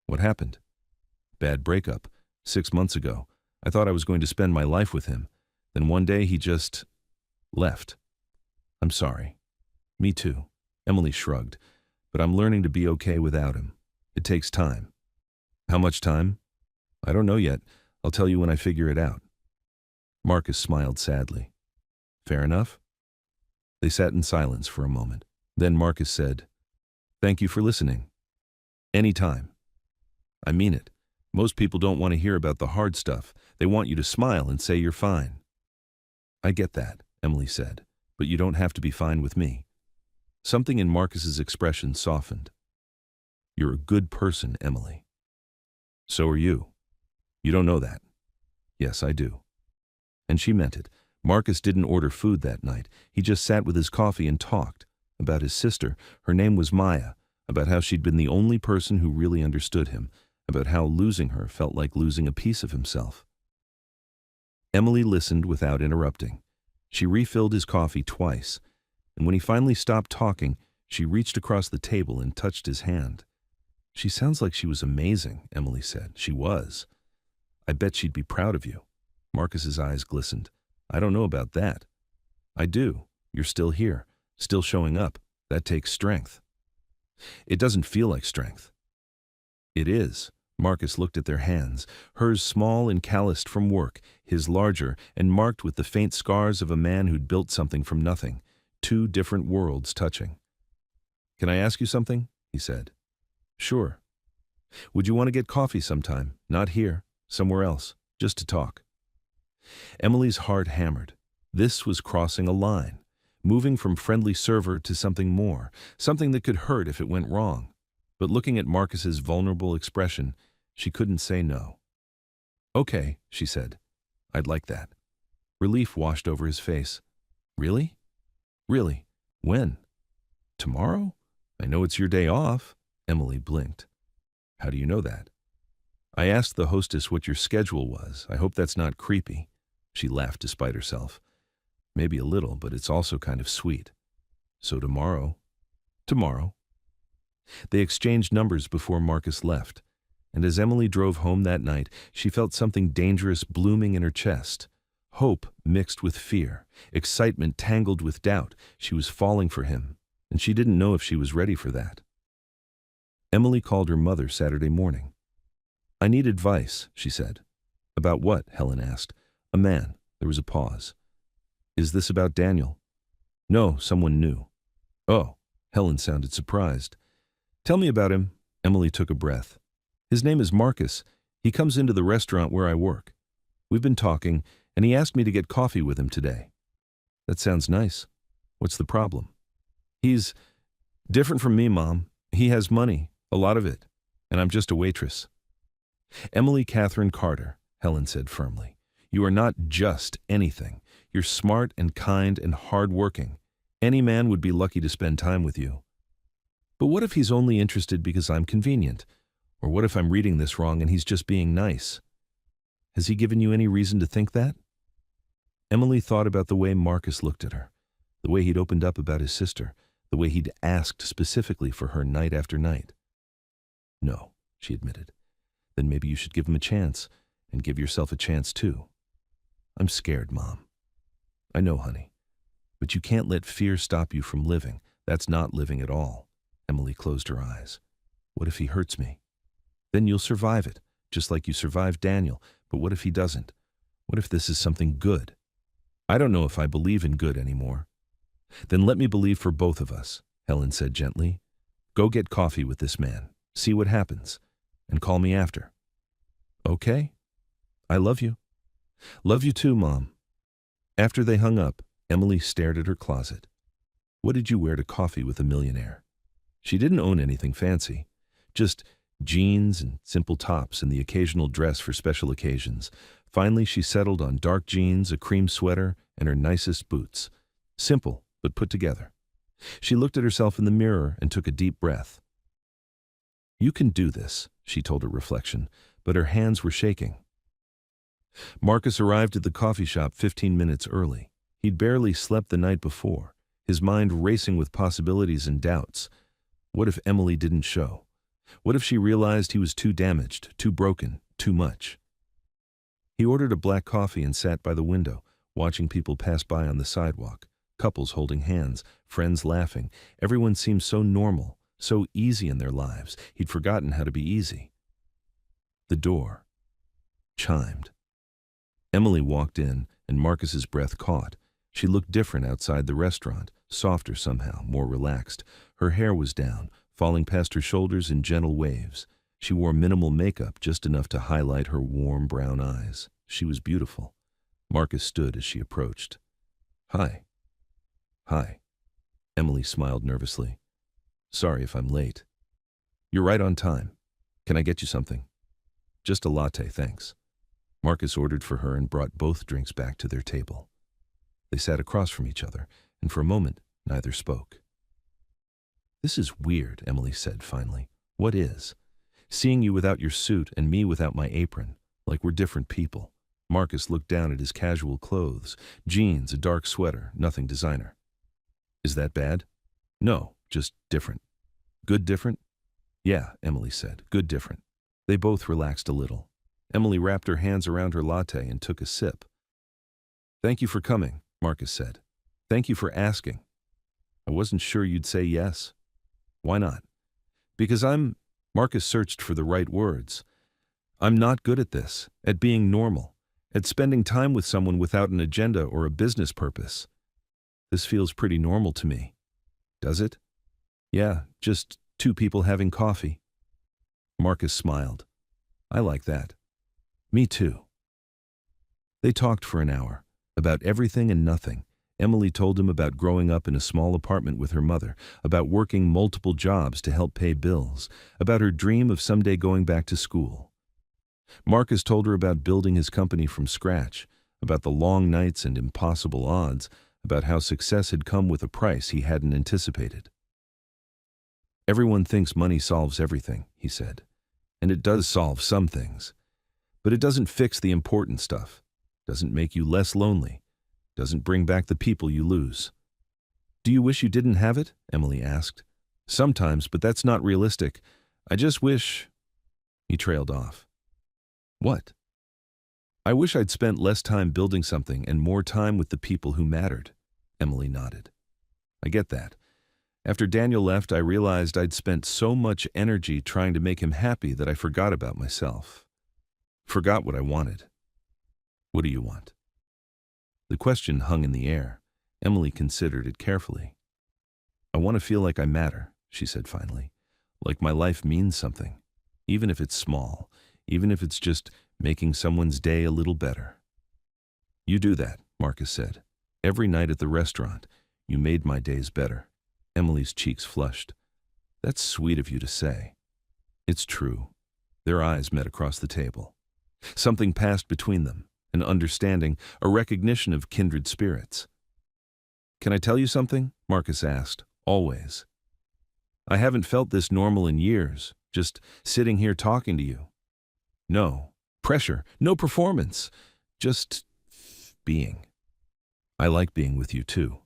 What happened? Bad breakup. 6 months ago. I thought I was going to spend my life with him. Then one day he just left. I'm sorry. Me too. Emily shrugged. But I'm learning to be okay without him. It takes time. How much time? I don't know yet. I'll tell you when I figure it out. Marcus smiled sadly. Fair enough? They sat in silence for a moment. Then Marcus said, Thank you for listening. Anytime. I mean it. Most people don't want to hear about the hard stuff. They want you to smile and say you're fine. I get that, Emily said, but you don't have to be fine with me. Something in Marcus's expression softened. You're a good person, Emily. So are you. You don't know that. Yes, I do. And she meant it. Marcus didn't order food that night. He just sat with his coffee and talked. About his sister. Her name was Maya. About how she'd been the only person who really understood him. About how losing her felt like losing a piece of himself. Emily listened without interrupting. She refilled his coffee twice, and when he finally stopped talking, she reached across the table and touched his hand. She sounds like she was amazing, Emily said. She was. I bet she'd be proud of you. Marcus's eyes glistened. I don't know about that. I do. You're still here, still showing up. That takes strength. It doesn't feel like strength. It is. Marcus looked at their hands, hers small and calloused from work, his larger and marked with the faint scars of a man who'd built something from nothing, two different worlds touching. Can I ask you something? He said. Sure. Would you want to get coffee sometime? Not here, somewhere else, just to talk. Emily's heart hammered. This was crossing a line, moving from friendly server to something more, something that could hurt if it went wrong. But looking at Marcus's vulnerable expression, she couldn't say no. Okay, she said. I'd like that. Relief washed over his face. Really? Really? When? Tomorrow? I know it's your day off. Emily blinked. How do you know that? I asked the hostess what your schedule was. I hope that's not creepy. She laughed despite herself. Maybe a little, but it's also kind of sweet. So tomorrow? Tomorrow. They exchanged numbers before Marcus left, and as Emily drove home that night, she felt something dangerous blooming in her chest. Hope mixed with fear, excitement tangled with doubt. She was falling for him, and she didn't know if she was ready for that. Emily called her mother Saturday morning. I need advice, she said. About what? Helen asked. A man. There was a pause. Is this about Daniel? No, someone new. Oh, Helen sounded surprised. Tell me about him. Emily took a breath. His name is Marcus. He comes into the restaurant where I work. We've been talking, and he asked me to get coffee with him today. That sounds nice. What's the problem? He's different from me, Mom. He has money, a lot of it, and I'm just a waitress. Emily Catherine Carter, Helen said firmly. You are not just anything. You're smart and kind and hard-working. Any man would be lucky to spend time with you. But what if he's only interested because I'm convenient? Or what if I'm reading this wrong and he's just being nice? Has he given you any reason to think that? Emily thought about the way Marcus looked at her, the way he'd opened up about his sister, the way he'd asked specifically for her night after night. No, she admitted. Then maybe you should give him a chance, and give yourself a chance too. I'm scared, Mom. I know, honey. But you can't let fear stop you from living. That's not living at all. Emily closed her eyes. What if he hurts me? Then you'll survive it, just like you survived Daniel. But what if he doesn't? What if this is something good? I don't know if I believe in good anymore. Then let me believe for both of us, Helen said gently. Go get coffee with this man. See what happens. And call me after. Okay? I love you. Love you too, Mom. After they hung up, Emily stared at her closet. What did you wear to coffee with a millionaire? She didn't own anything fancy, just jeans and simple tops and the occasional dress for special occasions. Finally, she settled on dark jeans, a cream sweater, and her nicest boots. Simple, but put together. She looked at herself in the mirror and took a deep breath. You can do this, she told her reflection, but her hands were shaking. Marcus arrived at the coffee shop 15 minutes early. He'd barely slept the night before, his mind racing with possibilities and doubts. What if Emily didn't show? What if she realized he was too damaged, too broken, too much? He ordered a black coffee and sat by the window, watching people pass by on the sidewalk, couples holding hands, friends laughing. Everyone seemed so normal, so easy in their lives. He'd forgotten how to be easy. The door chimed. Emily walked in, and Marcus's breath caught. She looked different outside the restaurant, softer somehow, more relaxed. Her hair was down, falling past her shoulders in gentle waves. She wore minimal makeup, just enough to highlight her warm brown eyes. She was beautiful. Marcus stood as she approached. Hi. Hi. Emily smiled nervously. Sorry if I'm late. You're right on time. Can I get you something? Just a latte, thanks. Marcus ordered for her and brought both drinks back to their table. They sat across from each other, and for a moment, neither spoke. This is weird, Emily said finally. What is? Seeing you without your suit and me without my apron, like we're different people. Marcus looked down at his casual clothes, jeans, a dark sweater, nothing designer. Is that bad? No, just different. Good different? Yeah, Emily said, good different. They both relaxed a little. Emily wrapped her hands around her latte and took a sip. Thank you for coming, Marcus said. Thank you for asking. I wasn't sure you'd say yes. Why not? Because Marcus searched for the right words. I'm not good at this, at being normal, at spending time with someone without an agenda or a business purpose. This feels pretty normal to me. Does it? Yeah, just two people having coffee. Marcus smiled. I like that. Me too. They talked for an hour, about everything and nothing. Emily told him about growing up in a small apartment with her mother, about working multiple jobs to help pay bills, about her dream of someday going back to school. Marcus told her about building his company from scratch, about the long nights and impossible odds, about how success had come with a price he hadn't anticipated. Everyone thinks money solves everything, he said, and it does solve some things. But it doesn't fix the important stuff, doesn't make you less lonely, doesn't bring back the people you lose. Do you wish you didn't have it? Emily asked. Sometimes, but that's not realistic. I just wish... He trailed off. What? I wish I'd spent less time building something and more time with the people who mattered. Emily nodded. I get that. After Daniel left, I realized I'd spent so much energy trying to make him happy that I forgot about myself. Forgot what I wanted. What do you want? The question hung in the air. Emily considered it carefully. I want to feel like I matter, she said finally. Like my life means something, even if it's small, even if it's just making someone's day a little better. You do that, Marcus said. Every night at the restaurant, you made my days better. Emily's cheeks flushed. That's sweet of you to say. It's true. Their eyes met across the table. Something passed between them, an understanding, a recognition of kindred spirits. Can I tell you something? Marcus asked, always. I haven't felt this normal in years, just sitting here talking to you. No pressure, no performance, just being. I like being with you too.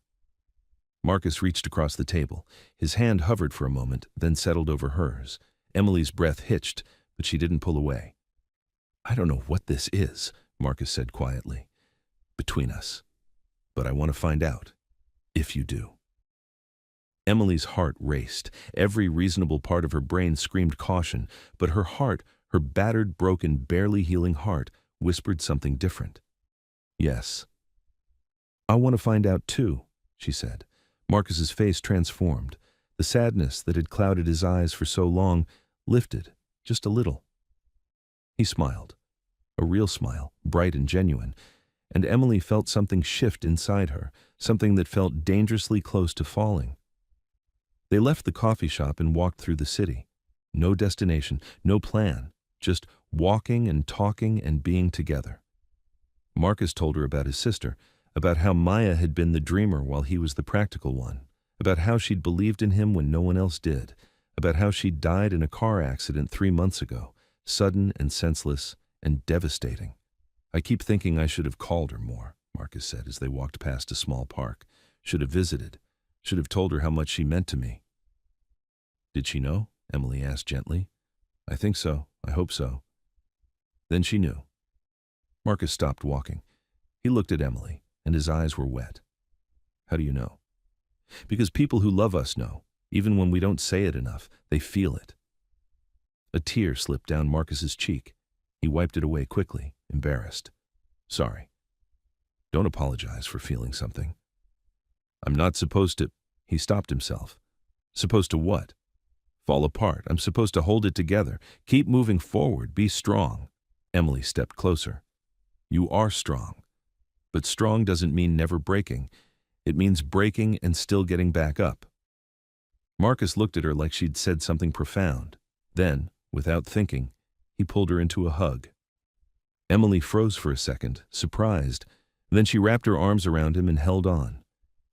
Marcus reached across the table. His hand hovered for a moment, then settled over hers. Emily's breath hitched, but she didn't pull away. I don't know what this is, Marcus said quietly, between us. But I want to find out, if you do. Emily's heart raced. Every reasonable part of her brain screamed caution, but her heart, her battered, broken, barely healing heart, whispered something different. Yes. I want to find out too, she said. Marcus's face transformed. The sadness that had clouded his eyes for so long lifted, just a little. He smiled, a real smile, bright and genuine, and Emily felt something shift inside her, something that felt dangerously close to falling. They left the coffee shop and walked through the city. No destination, no plan, just walking and talking and being together. Marcus told her about his sister, about how Maya had been the dreamer while he was the practical one, about how she'd believed in him when no one else did, about how she'd died in a car accident 3 months ago, sudden and senseless and devastating. I keep thinking I should have called her more, Marcus said as they walked past a small park. Should have visited, should have told her how much she meant to me. Did she know? Emily asked gently. I think so. I hope so. Then she knew. Marcus stopped walking. He looked at Emily, and his eyes were wet. How do you know? Because people who love us know. Even when we don't say it enough, they feel it. A tear slipped down Marcus's cheek. He wiped it away quickly, embarrassed. Sorry. Don't apologize for feeling something. I'm not supposed to... He stopped himself. Supposed to what? Fall apart. I'm supposed to hold it together. Keep moving forward. Be strong. Emily stepped closer. You are strong. But strong doesn't mean never breaking. It means breaking and still getting back up. Marcus looked at her like she'd said something profound. Then, without thinking, he pulled her into a hug. Emily froze for a second, surprised. Then she wrapped her arms around him and held on.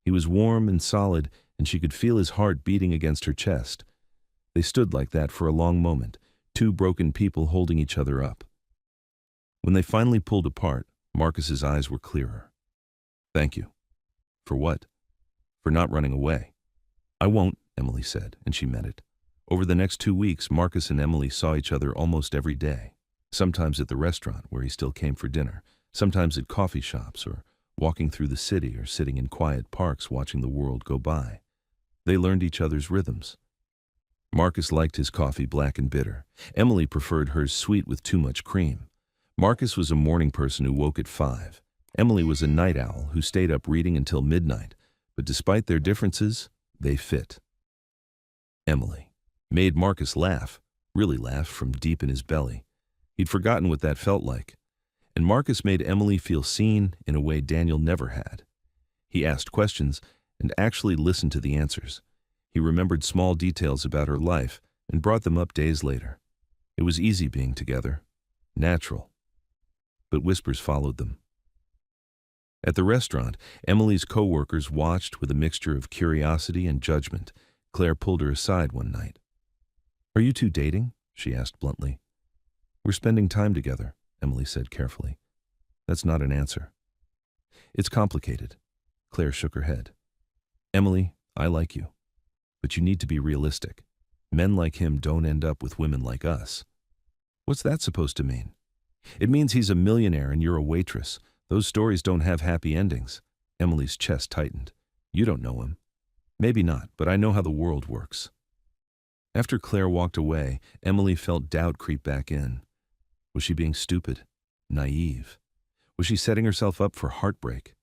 He was warm and solid, and she could feel his heart beating against her chest. They stood like that for a long moment, two broken people holding each other up. When they finally pulled apart, Marcus's eyes were clearer. Thank you. For what? For not running away. I won't, Emily said, and she meant it. Over the next 2 weeks, Marcus and Emily saw each other almost every day, sometimes at the restaurant where he still came for dinner, sometimes at coffee shops or walking through the city or sitting in quiet parks watching the world go by. They learned each other's rhythms. Marcus liked his coffee black and bitter. Emily preferred hers sweet with too much cream. Marcus was a morning person who woke at 5. Emily was a night owl who stayed up reading until midnight, but despite their differences, they fit. Emily made Marcus laugh, really laugh from deep in his belly. He'd forgotten what that felt like. And Marcus made Emily feel seen in a way Daniel never had. He asked questions and actually listened to the answers. He remembered small details about her life and brought them up days later. It was easy being together, natural. But whispers followed them. At the restaurant, Emily's co-workers watched with a mixture of curiosity and judgment. Claire pulled her aside one night. "Are you two dating?" she asked bluntly. "We're spending time together," Emily said carefully. "That's not an answer." "It's complicated." Claire shook her head. "Emily, I like you. But you need to be realistic. Men like him don't end up with women like us." "What's that supposed to mean?" "It means he's a millionaire and you're a waitress. Those stories don't have happy endings." Emily's chest tightened. "You don't know him." "Maybe not, but I know how the world works." After Claire walked away, Emily felt doubt creep back in. Was she being stupid? Naive? Was she setting herself up for heartbreak?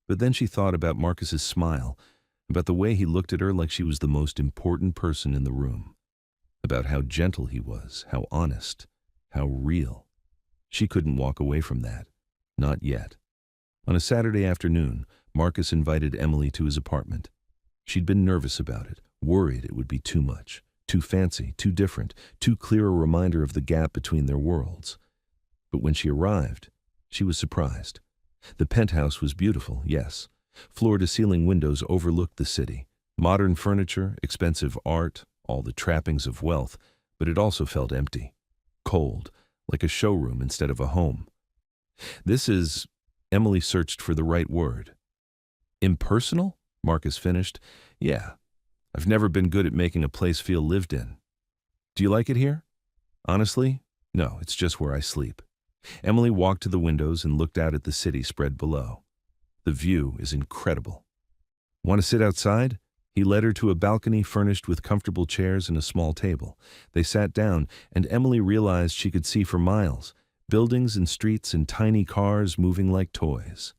But then she thought about Marcus's smile, about the way he looked at her like she was the most important person in the room, about how gentle he was, how honest, how real. She couldn't walk away from that. Not yet. On a Saturday afternoon, Marcus invited Emily to his apartment. She'd been nervous about it, worried it would be too much, too fancy, too different, too clear a reminder of the gap between their worlds. But when she arrived, she was surprised. The penthouse was beautiful, yes. Floor-to-ceiling windows overlooked the city. Modern furniture, expensive art, all the trappings of wealth, but it also felt empty. Cold, like a showroom instead of a home. "This is..." Emily searched for the right word. "Impersonal?" Marcus finished. "Yeah. I've never been good at making a place feel lived in." "Do you like it here?" "Honestly, no, it's just where I sleep." Emily walked to the windows and looked out at the city spread below. "The view is incredible." "Want to sit outside?" He led her to a balcony furnished with comfortable chairs and a small table. They sat down, and Emily realized she could see for miles, buildings and streets and tiny cars moving like toys.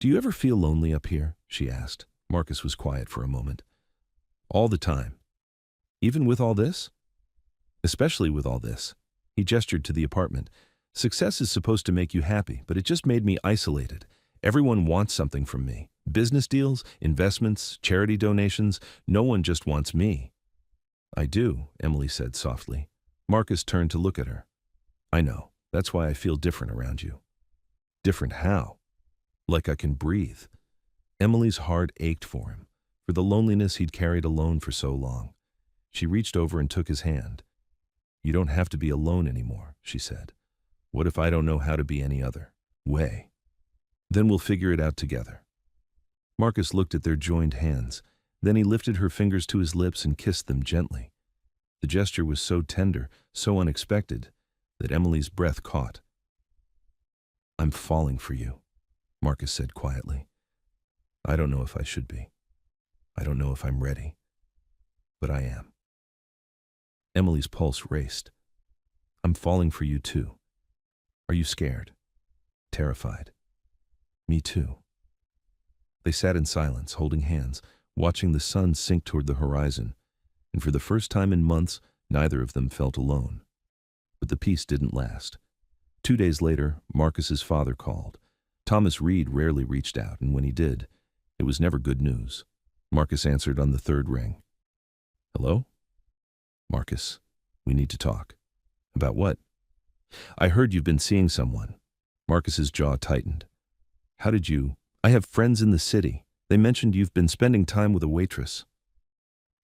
"Do you ever feel lonely up here?" she asked. Marcus was quiet for a moment. "All the time." "Even with all this?" "Especially with all this." He gestured to the apartment. "Success is supposed to make you happy, but it just made me isolated. Everyone wants something from me. Business deals, investments, charity donations. No one just wants me." "I do," Emily said softly. Marcus turned to look at her. "I know. That's why I feel different around you." "Different how?" "Like I can breathe." Emily's heart ached for him, for the loneliness he'd carried alone for so long. She reached over and took his hand. "You don't have to be alone anymore," she said. "What if I don't know how to be any other way? Then we'll figure it out together." Marcus looked at their joined hands. Then he lifted her fingers to his lips and kissed them gently. The gesture was so tender, so unexpected, that Emily's breath caught. "I'm falling for you," Marcus said quietly. "I don't know if I should be. I don't know if I'm ready. But I am." Emily's pulse raced. "I'm falling for you too. Are you scared? Terrified?" "Me too." They sat in silence, holding hands, watching the sun sink toward the horizon, and for the first time in months, neither of them felt alone. But the peace didn't last. 2 days later, Marcus's father called. Thomas Reed rarely reached out, and when he did, it was never good news. Marcus answered on the third ring. "Hello?" "Marcus, we need to talk." "About what?" "I heard you've been seeing someone." Marcus's jaw tightened. "How did you..." "I have friends in the city. They mentioned you've been spending time with a waitress."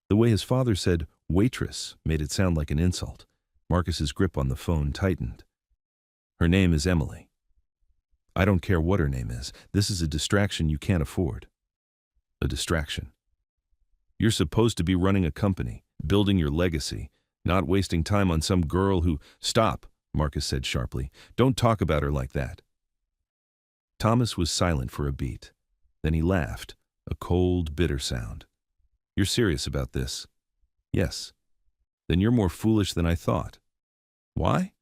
The way his father said "waitress" made it sound like an insult. Marcus's grip on the phone tightened. "Her name is Emily." "I don't care what her name is. This is a distraction you can't afford." "A distraction?" "You're supposed to be running a company, building your legacy, not wasting time on some girl who..." "Stop," Marcus said sharply. "Don't talk about her like that." Thomas was silent for a beat. Then he laughed, a cold, bitter sound. "You're serious about this?" "Yes." "Then you're more foolish than I thought." "Why?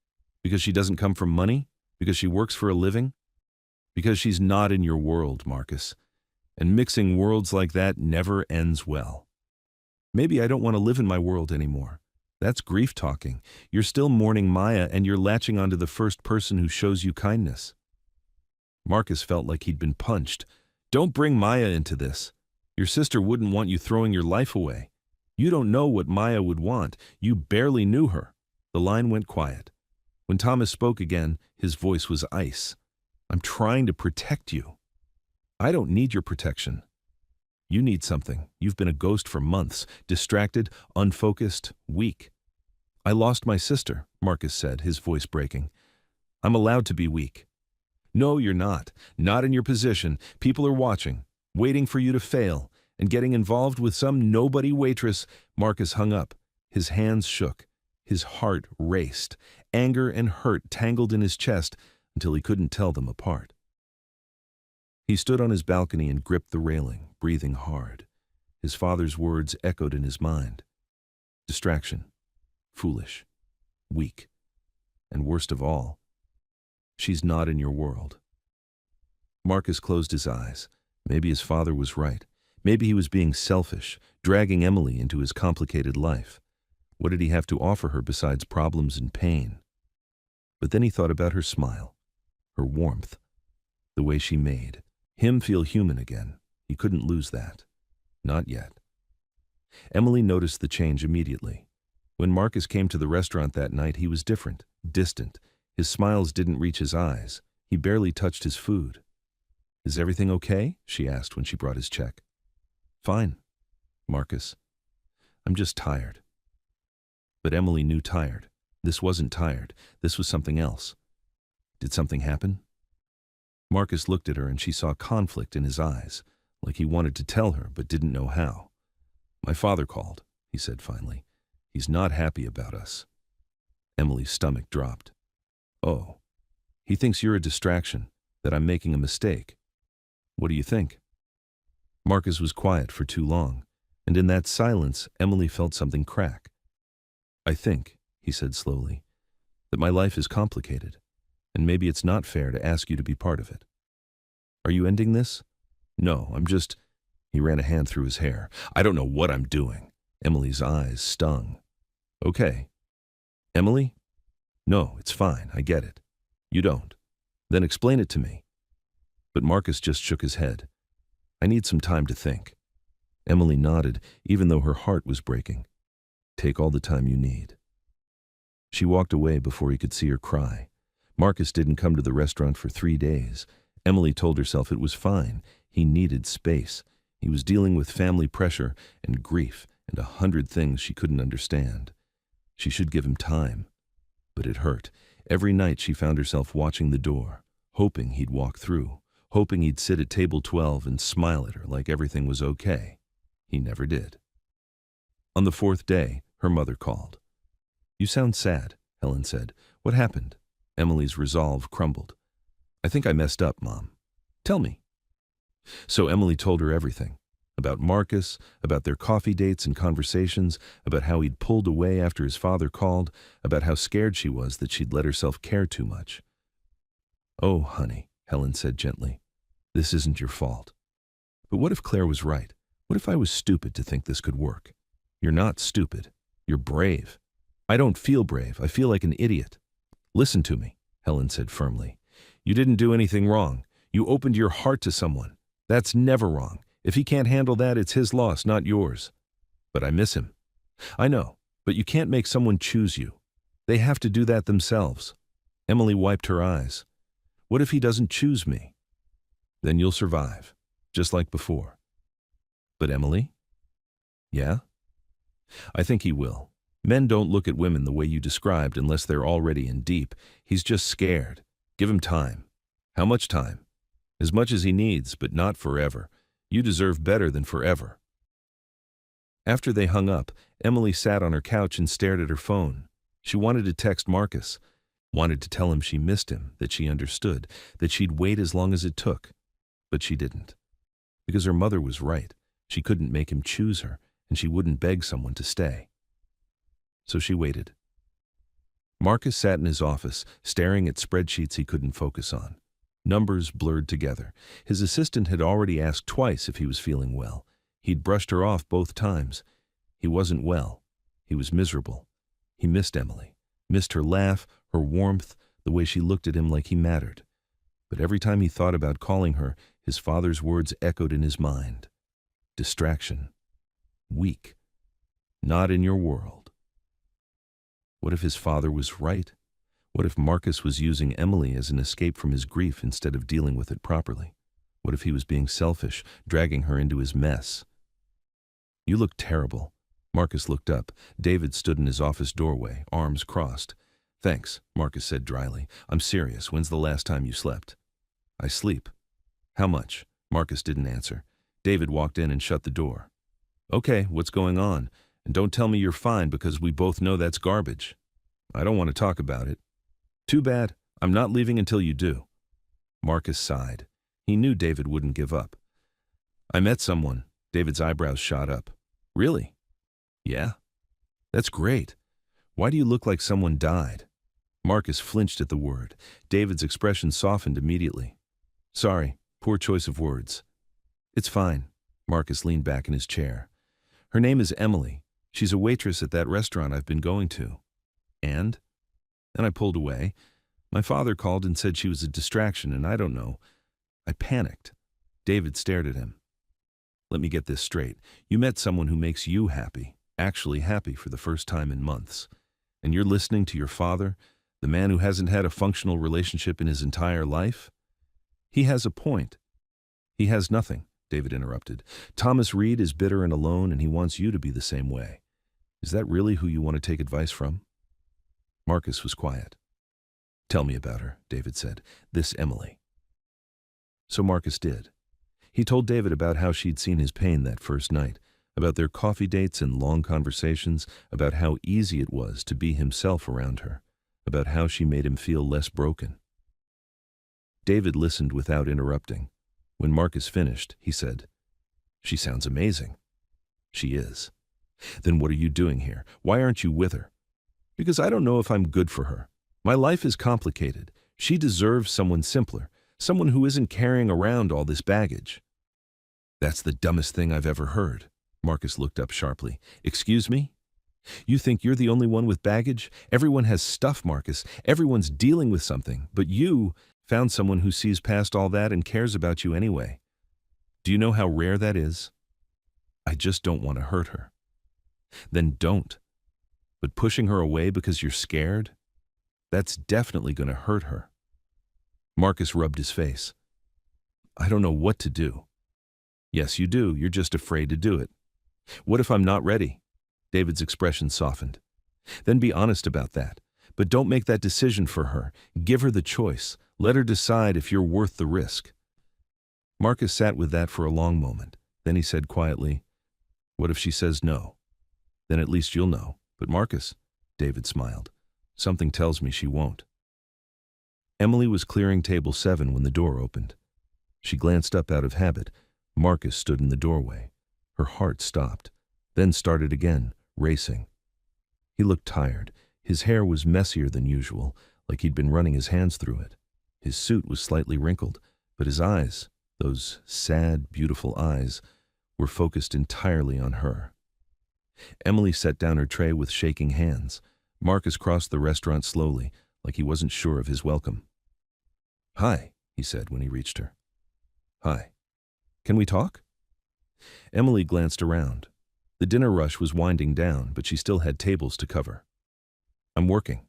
Because she doesn't come from money? Because she works for a living?" "Because she's not in your world, Marcus. And mixing worlds like that never ends well." "Maybe I don't want to live in my world anymore." "That's grief talking. You're still mourning Maya and you're latching onto the first person who shows you kindness." Marcus felt like he'd been punched. "Don't bring Maya into this. Your sister wouldn't want you throwing your life away. You don't know what Maya would want. You barely knew her." The line went quiet. When Thomas spoke again, his voice was ice. "I'm trying to protect you." "I don't need your protection." "You need something. You've been a ghost for months, distracted, unfocused, weak." "I lost my sister," Marcus said, his voice breaking. "I'm allowed to be weak." "No, you're not. Not in your position. People are watching, waiting for you to fail, and getting involved with some nobody waitress." Marcus hung up. His hands shook. His heart raced. Anger and hurt tangled in his chest until he couldn't tell them apart. He stood on his balcony and gripped the railing, breathing hard. His father's words echoed in his mind. Distraction. Foolish. Weak. And worst of all, she's not in your world. Marcus closed his eyes. Maybe his father was right. Maybe he was being selfish, dragging Emily into his complicated life. What did he have to offer her besides problems and pain? But then he thought about her smile, her warmth, the way she made him feel human again. He couldn't lose that. Not yet. Emily noticed the change immediately. When Marcus came to the restaurant that night, he was different, distant. His smiles didn't reach his eyes. He barely touched his food. "Is everything okay?" she asked when she brought his check. "Fine, Marcus. I'm just tired." But Emily knew tired. This wasn't tired. This was something else. Did something happen? Marcus looked at her and she saw conflict in his eyes, like he wanted to tell her but didn't know how. "My father called," he said finally. "He's not happy about us." Emily's stomach dropped. "Oh, he thinks you're a distraction, that I'm making a mistake. What do you think?" Marcus was quiet for too long, and in that silence, Emily felt something crack. "I think," he said slowly, "that my life is complicated, and maybe it's not fair to ask you to be part of it." "Are you ending this?" "No, I'm just—" He ran a hand through his hair. "I don't know what I'm doing." Emily's eyes stung. "Okay." "Emily?" "No, it's fine, I get it. You don't. Then explain it to me." But Marcus just shook his head. "I need some time to think." Emily nodded, even though her heart was breaking. "Take all the time you need." She walked away before he could see her cry. Marcus didn't come to the restaurant for 3 days. Emily told herself it was fine. He needed space. He was dealing with family pressure and grief and 100 things she couldn't understand. She should give him time. But it hurt. Every night she found herself watching the door, hoping he'd walk through, hoping he'd sit at table 12 and smile at her like everything was okay. He never did. On the 4th day, her mother called. "You sound sad," Helen said. "What happened?" Emily's resolve crumbled. "I think I messed up, Mom." "Tell me." So Emily told her everything. About Marcus, about their coffee dates and conversations, about how he'd pulled away after his father called, about how scared she was that she'd let herself care too much. "Oh, honey," Helen said gently, "this isn't your fault. But what if Claire was right? What if I was stupid to think this could work?" "You're not stupid. You're brave." "I don't feel brave. I feel like an idiot." "Listen to me," Helen said firmly. "You didn't do anything wrong. You opened your heart to someone. That's never wrong. If he can't handle that, it's his loss, not yours." "But I miss him." "I know, but you can't make someone choose you. They have to do that themselves." Emily wiped her eyes. "What if he doesn't choose me?" "Then you'll survive, just like before." "But Emily?" "Yeah? I think he will. Men don't look at women the way you described unless they're already in deep. He's just scared. Give him time." "How much time?" "As much as he needs, but not forever. You deserve better than forever." After they hung up, Emily sat on her couch and stared at her phone. She wanted to text Marcus. wanted to tell him she missed him, that she understood, that she'd wait as long as it took. But she didn't. Because her mother was right. She couldn't make him choose her, and she wouldn't beg someone to stay. So she waited. Marcus sat in his office, staring at spreadsheets he couldn't focus on. Numbers blurred together. His assistant had already asked twice if he was feeling well. He'd brushed her off both times. He wasn't well. He was miserable. He missed Emily, missed her laugh, her warmth, the way she looked at him like he mattered. But every time he thought about calling her, his father's words echoed in his mind. Distraction. Weak. Not in your world. What if his father was right? What if Marcus was using Emily as an escape from his grief instead of dealing with it properly? What if he was being selfish, dragging her into his mess? You look terrible. Marcus looked up. David stood in his office doorway, arms crossed. Thanks, Marcus said dryly. I'm serious. When's the last time you slept? I sleep. How much? Marcus didn't answer. David walked in and shut the door. Okay, what's going on? And don't tell me you're fine because we both know that's garbage. I don't want to talk about it. Too bad. I'm not leaving until you do. Marcus sighed. He knew David wouldn't give up. I met someone. David's eyebrows shot up. Really? Yeah. That's great. Why do you look like someone died? Marcus flinched at the word. David's expression softened immediately. Sorry, poor choice of words. It's fine. Marcus leaned back in his chair. Her name is Emily. She's a waitress at that restaurant I've been going to. And? And I pulled away. My father called and said she was a distraction, and I don't know. I panicked. David stared at him. Let me get this straight. You met someone who makes you happy, actually happy for the first time in months. And you're listening to your father, the man who hasn't had a functional relationship in his entire life? He has a point. He has nothing, David interrupted. Thomas Reed is bitter and alone, and he wants you to be the same way. Is that really who you want to take advice from? Marcus was quiet. Tell me about her, David said. This Emily. So Marcus did. He told David about how she'd seen his pain that first night, about their coffee dates and long conversations, about how easy it was to be himself around her, about how she made him feel less broken. David listened without interrupting. When Marcus finished, he said, She sounds amazing. She is. Then what are you doing here? Why aren't you with her? Because I don't know if I'm good for her. My life is complicated. She deserves someone simpler, someone who isn't carrying around all this baggage. That's the dumbest thing I've ever heard. Marcus looked up sharply. Excuse me? You think you're the only one with baggage? Everyone has stuff, Marcus. Everyone's dealing with something. But you found someone who sees past all that and cares about you anyway. Do you know how rare that is? I just don't want to hurt her. Then don't. But pushing her away because you're scared? That's definitely going to hurt her. Marcus rubbed his face. I don't know what to do. Yes, you do. You're just afraid to do it. What if I'm not ready? David's expression softened. Then be honest about that. But don't make that decision for her. Give her the choice. Let her decide if you're worth the risk. Marcus sat with that for a long moment. Then he said quietly, What if she says no? Then at least you'll know. But Marcus, David smiled. Something tells me she won't. Emily was clearing table 7 when the door opened. She glanced up out of habit. Marcus stood in the doorway. Her heart stopped, then started again, racing. He looked tired. His hair was messier than usual, like he'd been running his hands through it. His suit was slightly wrinkled, but his eyes, those sad, beautiful eyes, were focused entirely on her. Emily set down her tray with shaking hands. Marcus crossed the restaurant slowly, like he wasn't sure of his welcome. Hi, he said when he reached her. Hi. Can we talk? Emily glanced around. The dinner rush was winding down, but she still had tables to cover. I'm working.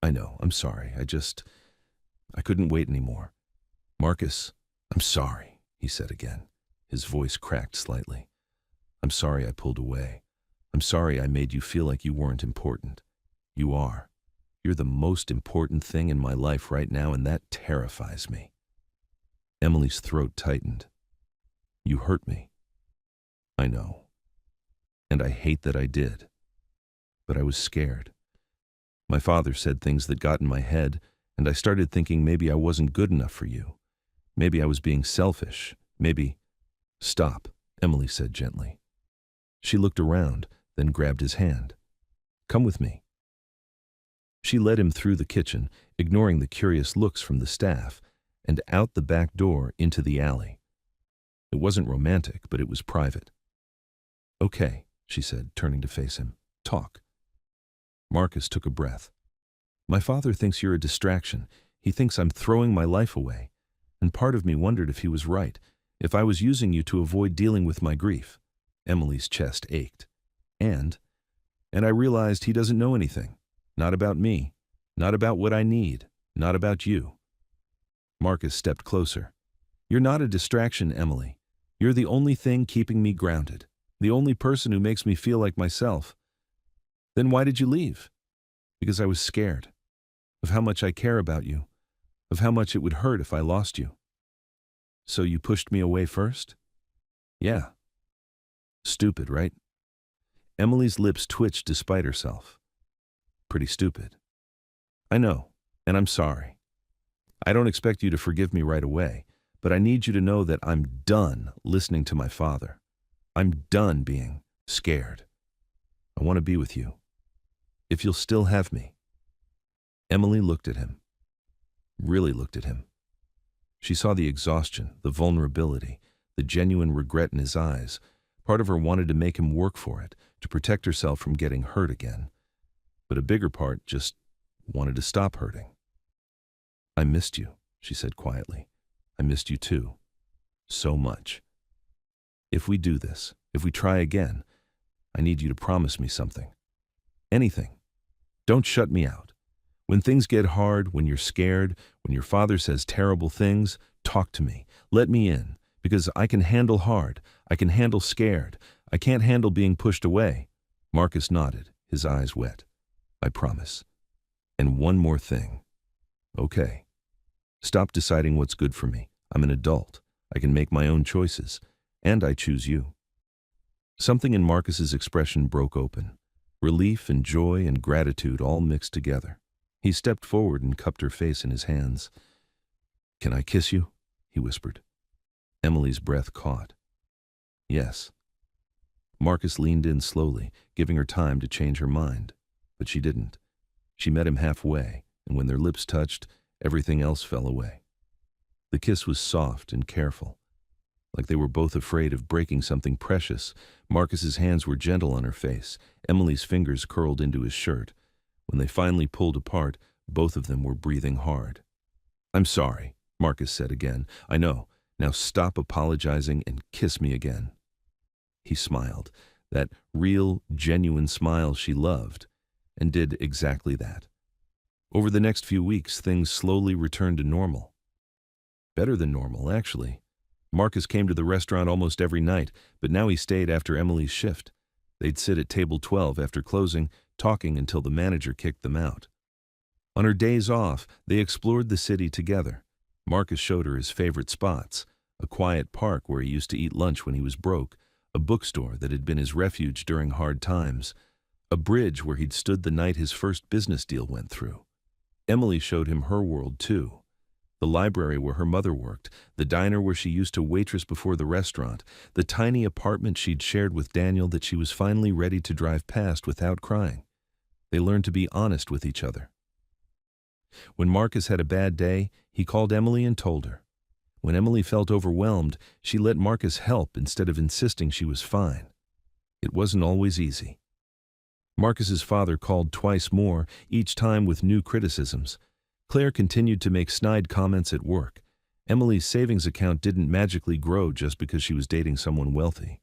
I know, I'm sorry. I couldn't wait anymore. Marcus, I'm sorry, he said again. His voice cracked slightly. I'm sorry I pulled away. I'm sorry I made you feel like you weren't important. You are. You're the most important thing in my life right now, and that terrifies me. Emily's throat tightened. You hurt me. I know. And I hate that I did. But I was scared. My father said things that got in my head, and I started thinking maybe I wasn't good enough for you. Maybe I was being selfish. Maybe—" "Stop," Emily said gently. She looked around, then grabbed his hand. "Come with me." She led him through the kitchen, ignoring the curious looks from the staff, and out the back door into the alley. It wasn't romantic, but it was private. "Okay," she said, turning to face him. "Talk." Marcus took a breath. "My father thinks you're a distraction. He thinks I'm throwing my life away. And part of me wondered if he was right, if I was using you to avoid dealing with my grief." Emily's chest ached. And I realized he doesn't know anything. Not about me. Not about what I need. Not about you." Marcus stepped closer. "You're not a distraction, Emily. You're the only thing keeping me grounded. The only person who makes me feel like myself." "Then why did you leave?" "Because I was scared. Of how much I care about you. Of how much it would hurt if I lost you." "So you pushed me away first?" "Yeah." "Stupid, right?" Emily's lips twitched despite herself. "Pretty stupid." "I know, and I'm sorry. I don't expect you to forgive me right away, but I need you to know that I'm done listening to my father. I'm done being scared. I want to be with you. If you'll still have me." Emily looked at him. Really looked at him. She saw the exhaustion, the vulnerability, the genuine regret in his eyes. Part of her wanted to make him work for it, to protect herself from getting hurt again. But a bigger part just wanted to stop hurting. "I missed you," she said quietly. "I missed you too. So much. If we do this, if we try again, I need you to promise me something. Anything. Don't shut me out. When things get hard, when you're scared, when your father says terrible things, talk to me. Let me in, because I can handle hard. I can handle scared. I can't handle being pushed away." Marcus nodded, his eyes wet. "I promise. And one more thing." "Okay. Stop deciding what's good for me. I'm an adult. I can make my own choices. And I choose you." Something in Marcus's expression broke open. Relief and joy and gratitude all mixed together. He stepped forward and cupped her face in his hands. "Can I kiss you?" he whispered. Emily's breath caught. "Yes." Marcus leaned in slowly, giving her time to change her mind. But she didn't. She met him halfway, and when their lips touched, everything else fell away. The kiss was soft and careful, like they were both afraid of breaking something precious. Marcus's hands were gentle on her face. Emily's fingers curled into his shirt. When they finally pulled apart, both of them were breathing hard. "I'm sorry," Marcus said again. "I know. Now stop apologizing and kiss me again." He smiled, that real, genuine smile she loved, and did exactly that. Over the next few weeks, things slowly returned to normal. Better than normal, actually. Marcus came to the restaurant almost every night, but now he stayed after Emily's shift. They'd sit at table 12 after closing, talking until the manager kicked them out. On her days off, they explored the city together. Marcus showed her his favorite spots, a quiet park where he used to eat lunch when he was broke, a bookstore that had been his refuge during hard times, a bridge where he'd stood the night his first business deal went through. Emily showed him her world, too. The library where her mother worked, the diner where she used to waitress before the restaurant, the tiny apartment she'd shared with Daniel that she was finally ready to drive past without crying. They learned to be honest with each other. When Marcus had a bad day, he called Emily and told her. When Emily felt overwhelmed, she let Marcus help instead of insisting she was fine. It wasn't always easy. Marcus's father called twice more, each time with new criticisms. Claire continued to make snide comments at work. Emily's savings account didn't magically grow just because she was dating someone wealthy.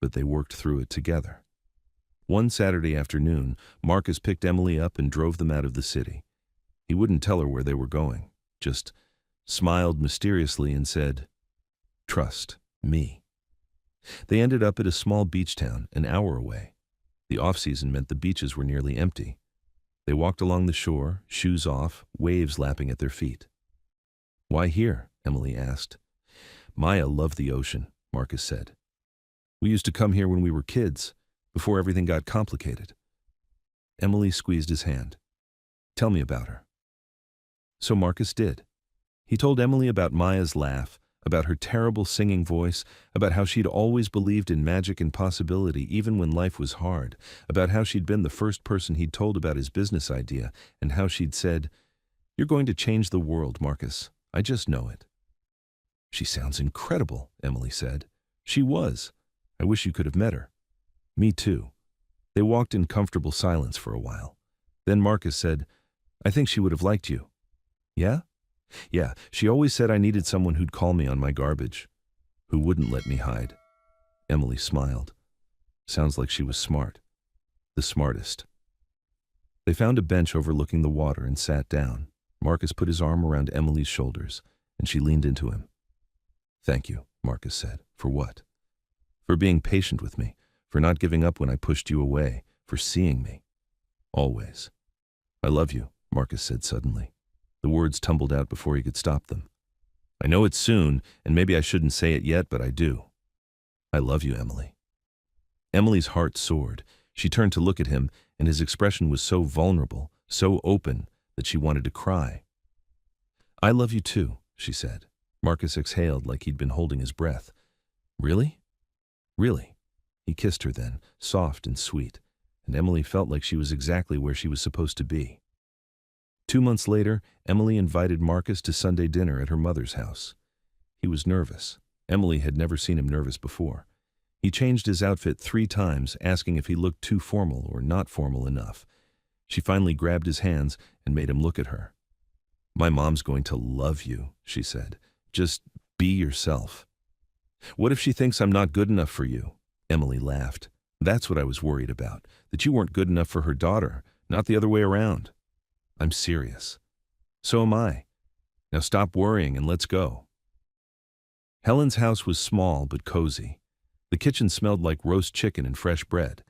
But they worked through it together. One Saturday afternoon, Marcus picked Emily up and drove them out of the city. He wouldn't tell her where they were going, just smiled mysteriously and said, "Trust me." They ended up at a small beach town an hour away. The off-season meant the beaches were nearly empty. They walked along the shore, shoes off, waves lapping at their feet. "Why here?" Emily asked. "Maya loved the ocean," Marcus said. "We used to come here when we were kids, before everything got complicated." Emily squeezed his hand. Tell me about her." So Marcus did. He told Emily about Maya's laugh, about her terrible singing voice, about how she'd always believed in magic and possibility even when life was hard, about how she'd been the first person he'd told about his business idea, and how she'd said, "You're going to change the world, Marcus. I just know it." "She sounds incredible," Emily said. "She was. I wish you could have met her." "Me too." They walked in comfortable silence for a while. Then Marcus said, "I think she would have liked you." "Yeah?" "Yeah, she always said I needed someone who'd call me on my garbage, who wouldn't let me hide." Emily smiled. Sounds like she was smart. The smartest. They found a bench overlooking the water and sat down. Marcus put his arm around Emily's shoulders, and she leaned into him. "Thank you," Marcus said. "For what?" "For being patient with me, for not giving up when I pushed you away, for seeing me. Always." "I love you," Marcus said suddenly. The words tumbled out before he could stop them. "I know it's soon, and maybe I shouldn't say it yet, but I do. I love you, Emily." Emily's heart soared. She turned to look at him, and his expression was so vulnerable, so open, that she wanted to cry. "I love you too," she said. Marcus exhaled like he'd been holding his breath. "Really?" "Really." He kissed her then, soft and sweet, and Emily felt like she was exactly where she was supposed to be. 2 months later, Emily invited Marcus to Sunday dinner at her mother's house. He was nervous. Emily had never seen him nervous before. He changed his outfit 3 times, asking if he looked too formal or not formal enough. She finally grabbed his hands and made him look at her. "My mom's going to love you," she said. "Just be yourself." "What if she thinks I'm not good enough for you?" Emily laughed. "That's what I was worried about, that you weren't good enough for her daughter, not the other way around." "I'm serious." "So am I. Now stop worrying and let's go." Helen's house was small but cozy. The kitchen smelled like roast chicken and fresh bread.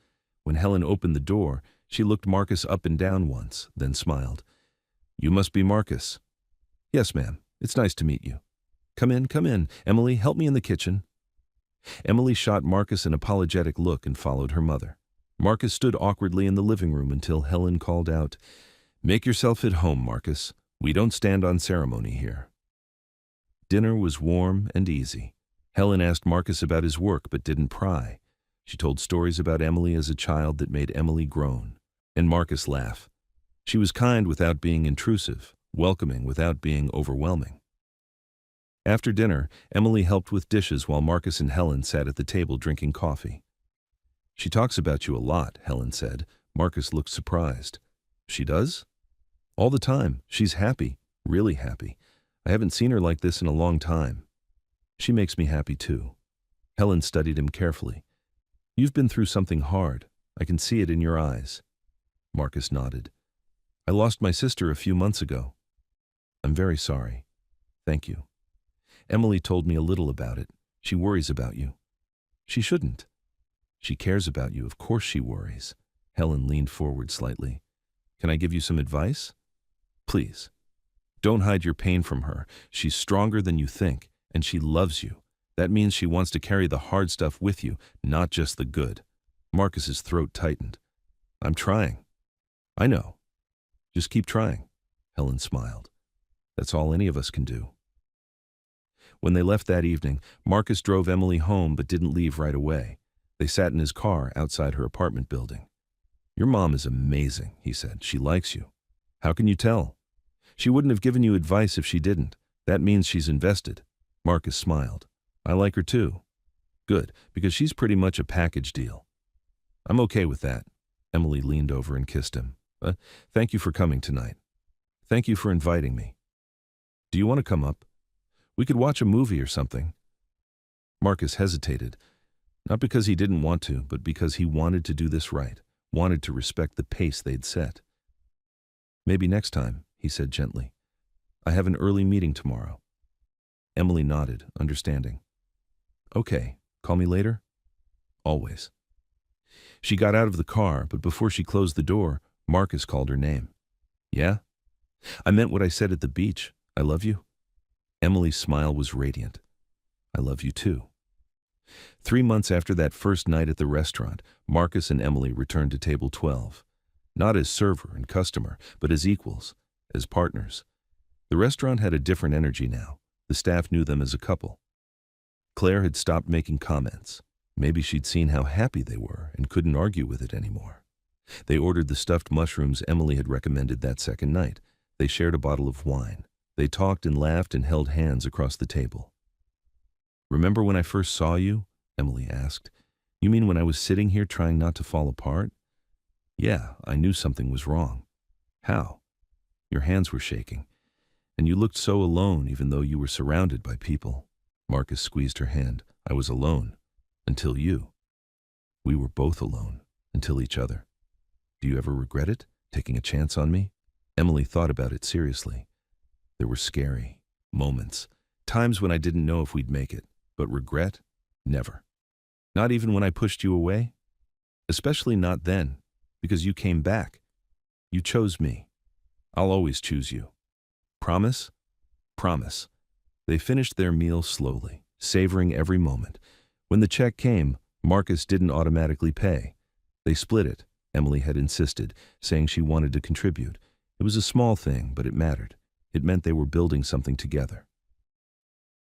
When Helen opened the door, she looked Marcus up and down once, then smiled. "You must be Marcus." "Yes, ma'am. It's nice to meet you." Come in, come in. Emily, help me in the kitchen." Emily shot Marcus an apologetic look and followed her mother. Marcus stood awkwardly in the living room until Helen called out, "Make yourself at home, Marcus. We don't stand on ceremony here." Dinner was warm and easy. Helen asked Marcus about his work but didn't pry. She told stories about Emily as a child that made Emily groan. And Marcus laughed. She was kind without being intrusive, welcoming without being overwhelming. After dinner, Emily helped with dishes while Marcus and Helen sat at the table drinking coffee. "She talks about you a lot," Helen said. Marcus looked surprised. "She does?" "All the time. She's happy, really happy. I haven't seen her like this in a long time." "She makes me happy too." Helen studied him carefully. "You've been through something hard. I can see it in your eyes." Marcus nodded. "I lost my sister a few months ago." "I'm very sorry." "Thank you." Emily told me a little about it. She worries about you. "She shouldn't." "She cares about you. Of course she worries." Helen leaned forward slightly. "Can I give you some advice?" "Please." "Don't hide your pain from her. She's stronger than you think, and she loves you. That means she wants to carry the hard stuff with you, not just the good." Marcus's throat tightened. "I'm trying." "I know. Just keep trying." Helen smiled. "That's all any of us can do." When they left that evening, Marcus drove Emily home but didn't leave right away. They sat in his car outside her apartment building. "Your mom is amazing," he said. "She likes you." "How can you tell?" "She wouldn't have given you advice if she didn't. That means she's invested." Marcus smiled. "I like her too." "Good, because she's pretty much a package deal." "I'm okay with that." Emily leaned over and kissed him. Thank you for coming tonight." "Thank you for inviting me." "Do you want to come up? We could watch a movie or something." Marcus hesitated, not because he didn't want to, but because he wanted to do this right, wanted to respect the pace they'd set. "Maybe next time," he said gently. "I have an early meeting tomorrow." Emily nodded, understanding. "Okay, call me later?" "Always." She got out of the car, but before she closed the door, Marcus called her name. "Yeah?" "I meant what I said at the beach. I love you." Emily's smile was radiant. "I love you too." 3 months after that first night at the restaurant, Marcus and Emily returned to table 12. not as server and customer, but as equals, as partners. The restaurant had a different energy now. The staff knew them as a couple. Claire had stopped making comments. Maybe she'd seen how happy they were and couldn't argue with it anymore. They ordered the stuffed mushrooms Emily had recommended that second night. They shared a bottle of wine. They talked and laughed and held hands across the table. "Remember when I first saw you?" Emily asked. "You mean when I was sitting here trying not to fall apart?" "Yeah, I knew something was wrong." "How?" "Your hands were shaking. And you looked so alone even though you were surrounded by people." Marcus squeezed her hand. "I was alone. Until you. We were both alone. Until each other. Do you ever regret it, taking a chance on me?" Emily thought about it seriously. There were scary moments, times when I didn't know if we'd make it, but regret? Never. Not even when I pushed you away? Especially not then, because you came back. You chose me. I'll always choose you. Promise? Promise. They finished their meal slowly, savoring every moment. When the check came, Marcus didn't automatically pay. They split it, Emily had insisted, saying she wanted to contribute. It was a small thing, but it mattered. It meant they were building something together.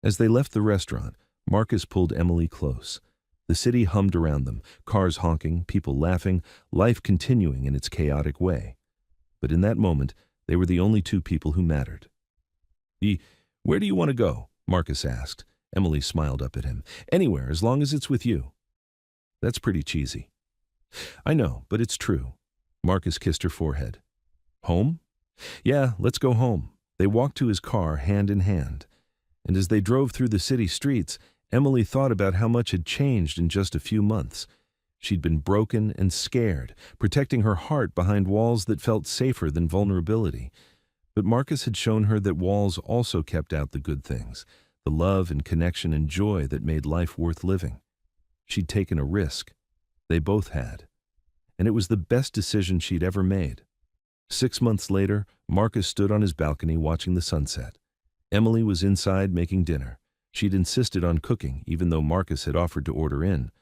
As they left the restaurant, Marcus pulled Emily close. The city hummed around them, cars honking, people laughing, life continuing in its chaotic way. But in that moment, they were the only two people who mattered. "Where do you want to go?" Marcus asked. Emily smiled up at him. "Anywhere, as long as it's with you." "That's pretty cheesy." "I know, but it's true." Marcus kissed her forehead. "Home?" "Yeah, let's go home." They walked to his car hand in hand. And as they drove through the city streets, Emily thought about how much had changed in just a few months. She'd been broken and scared, protecting her heart behind walls that felt safer than vulnerability. But Marcus had shown her that walls also kept out the good things, the love and connection and joy that made life worth living. She'd taken a risk. They both had. And it was the best decision she'd ever made. 6 months later, Marcus stood on his balcony watching the sunset. Emily was inside making dinner. She'd insisted on cooking, even though Marcus had offered to order in.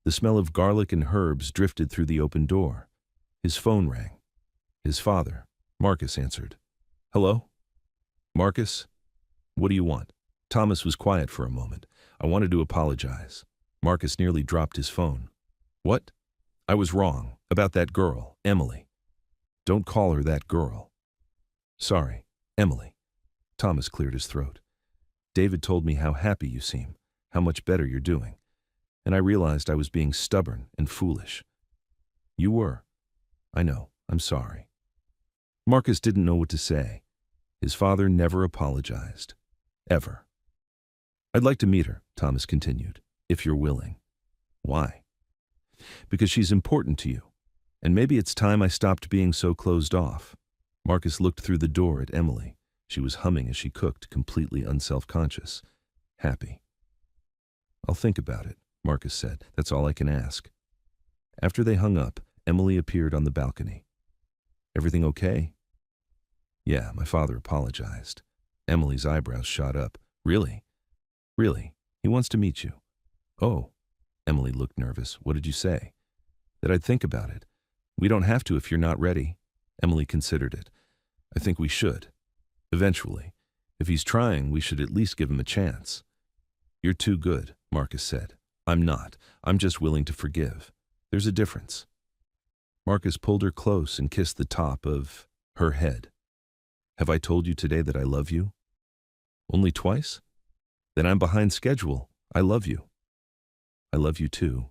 The smell of garlic and herbs drifted through the open door. His phone rang. His father. Marcus answered. "Hello?" "Marcus? What do you want?" Thomas was quiet for a moment. "I wanted to apologize." Marcus nearly dropped his phone. "What?" "I was wrong. About that girl, Emily." "Don't call her that girl." "Sorry, Emily." Thomas cleared his throat. "David told me how happy you seem, how much better you're doing. And I realized I was being stubborn and foolish." "You were. I know. I'm sorry." Marcus didn't know what to say. His father never apologized. Ever. "I'd like to meet her," Thomas continued, "if you're willing." "Why?" "Because she's important to you. And maybe it's time I stopped being so closed off." Marcus looked through the door at Emily. She was humming as she cooked, completely unself-conscious. Happy. "I'll think about it," Marcus said. "That's all I can ask." After they hung up, Emily appeared on the balcony. "Everything okay?" "Yeah, my father apologized." Emily's eyebrows shot up. "Really?" "Really. He wants to meet you." "Oh." Emily looked nervous. "What did you say?" "That I'd think about it." "We don't have to if you're not ready." Emily considered it. "I think we should. Eventually. If he's trying, we should at least give him a chance." "You're too good," Marcus said. "I'm not. I'm just willing to forgive. There's a difference." Marcus pulled her close and kissed the top of her head. "Have I told you today that I love you?" "Only twice?" "Then I'm behind schedule. I love you." "I love you too."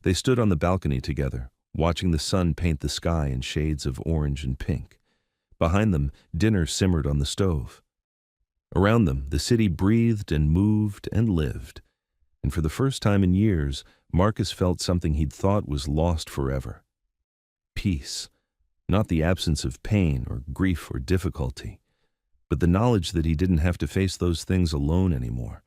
They stood on the balcony together, watching the sun paint the sky in shades of orange and pink. Behind them, dinner simmered on the stove. Around them, the city breathed and moved and lived. And for the first time in years, Marcus felt something he'd thought was lost forever. Peace. Not the absence of pain or grief or difficulty, but the knowledge that he didn't have to face those things alone anymore,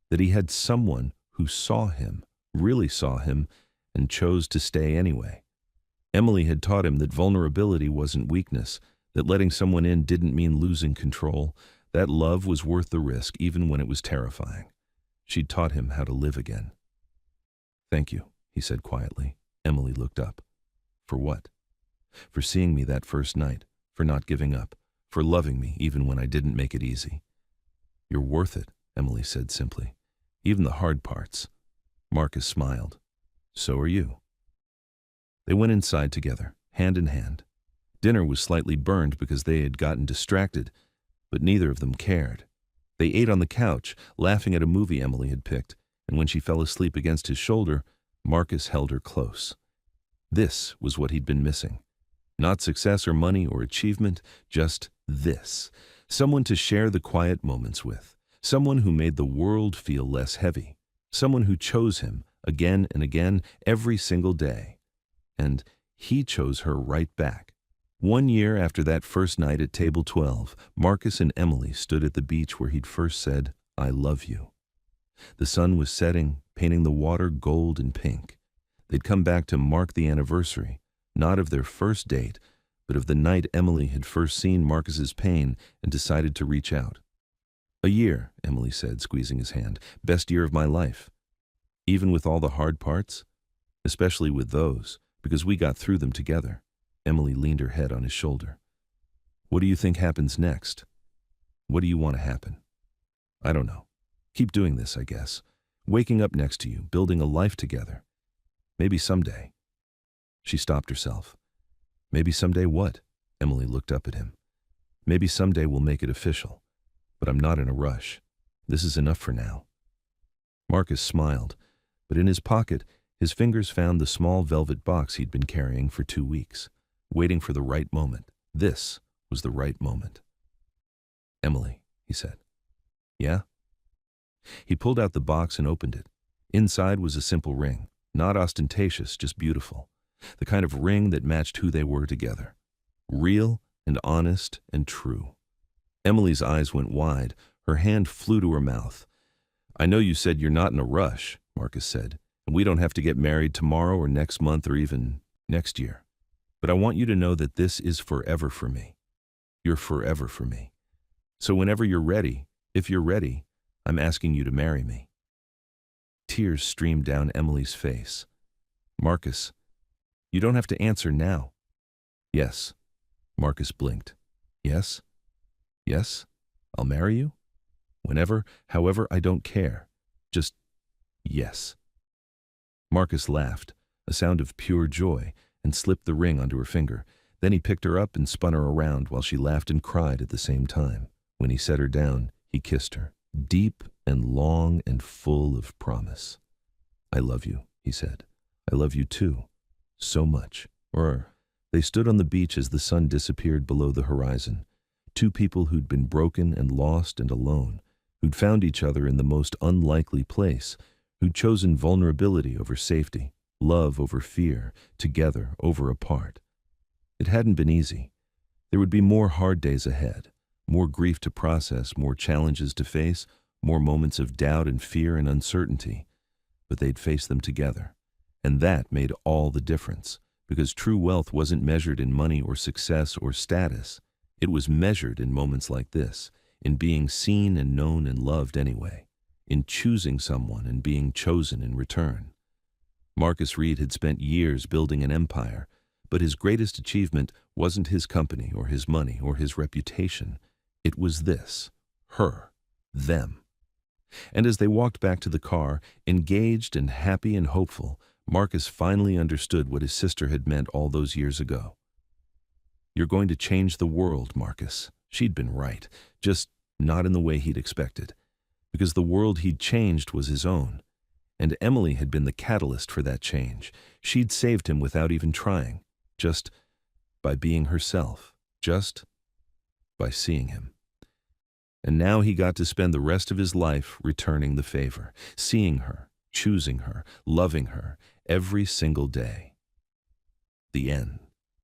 that he had someone who saw him, really saw him, and chose to stay anyway. Emily had taught him that vulnerability wasn't weakness, that letting someone in didn't mean losing control, that love was worth the risk even when it was terrifying. She'd taught him how to live again. "Thank you," he said quietly. Emily looked up. "For what?" for seeing me that first night, for not giving up, for loving me even when I didn't make it easy. You're worth it, Emily said simply. Even the hard parts. Marcus smiled. So are you. They went inside together, hand in hand. Dinner was slightly burned because they had gotten distracted, but neither of them cared. They ate on the couch, laughing at a movie Emily had picked, and when she fell asleep against his shoulder, Marcus held her close. This was what he'd been missing. Not success or money or achievement, just this. Someone to share the quiet moments with. Someone who made the world feel less heavy. Someone who chose him again and again every single day. And he chose her right back. 1 year after that first night at table 12, Marcus and Emily stood at the beach where he'd first said, "I love you." The sun was setting, painting the water gold and pink. They'd come back to mark the anniversary, not of their first date, but of the night Emily had first seen Marcus's pain and decided to reach out. "A year," Emily said, squeezing his hand. "Best year of my life. Even with all the hard parts? Especially with those, because we got through them together." Emily leaned her head on his shoulder. "What do you think happens next? What do you want to happen?" "I don't know. Keep doing this, I guess. Waking up next to you, building a life together. Maybe someday." She stopped herself. "Maybe someday what?" Emily looked up at him. "Maybe someday we'll make it official. But I'm not in a rush. This is enough for now." Marcus smiled, but in his pocket, his fingers found the small velvet box he'd been carrying for 2 weeks, waiting for the right moment. This was the right moment. "Emily," he said. "Yeah?" He pulled out the box and opened it. Inside was a simple ring, not ostentatious, just beautiful. The kind of ring that matched who they were together. Real and honest and true. Emily's eyes went wide. Her hand flew to her mouth. "I know you said you're not in a rush," Marcus said, "and we don't have to get married tomorrow or next month or even next year. But I want you to know that this is forever for me. You're forever for me. So whenever you're ready, if you're ready, I'm asking you to marry me." Tears streamed down Emily's face. "Marcus, you don't have to answer now." "Yes." Marcus blinked. "Yes? Yes? I'll marry you? Whenever, however, I don't care. Just yes." Marcus laughed, a sound of pure joy, and slipped the ring onto her finger. Then he picked her up and spun her around while she laughed and cried at the same time. When he set her down, he kissed her, deep and long and full of promise. "I love you," he said. "I love you too. So much." They stood on the beach as the sun disappeared below the horizon. Two people who'd been broken and lost and alone, who'd found each other in the most unlikely place, who'd chosen vulnerability over safety, love over fear, together over apart. It hadn't been easy. There would be more hard days ahead, more grief to process, more challenges to face, more moments of doubt and fear and uncertainty. But they'd face them together. And that made all the difference, because true wealth wasn't measured in money or success or status. It was measured in moments like this, in being seen and known and loved anyway, in choosing someone and being chosen in return. Marcus Reed had spent years building an empire, but his greatest achievement wasn't his company or his money or his reputation. It was this, her, them. And as they walked back to the car, engaged and happy and hopeful, Marcus finally understood what his sister had meant all those years ago. "You're going to change the world, Marcus." She'd been right, just not in the way he'd expected, because the world he'd changed was his own. And Emily had been the catalyst for that change. She'd saved him without even trying, just by being herself, just by seeing him. And now he got to spend the rest of his life returning the favor, seeing her, choosing her, loving her, every single day. The end.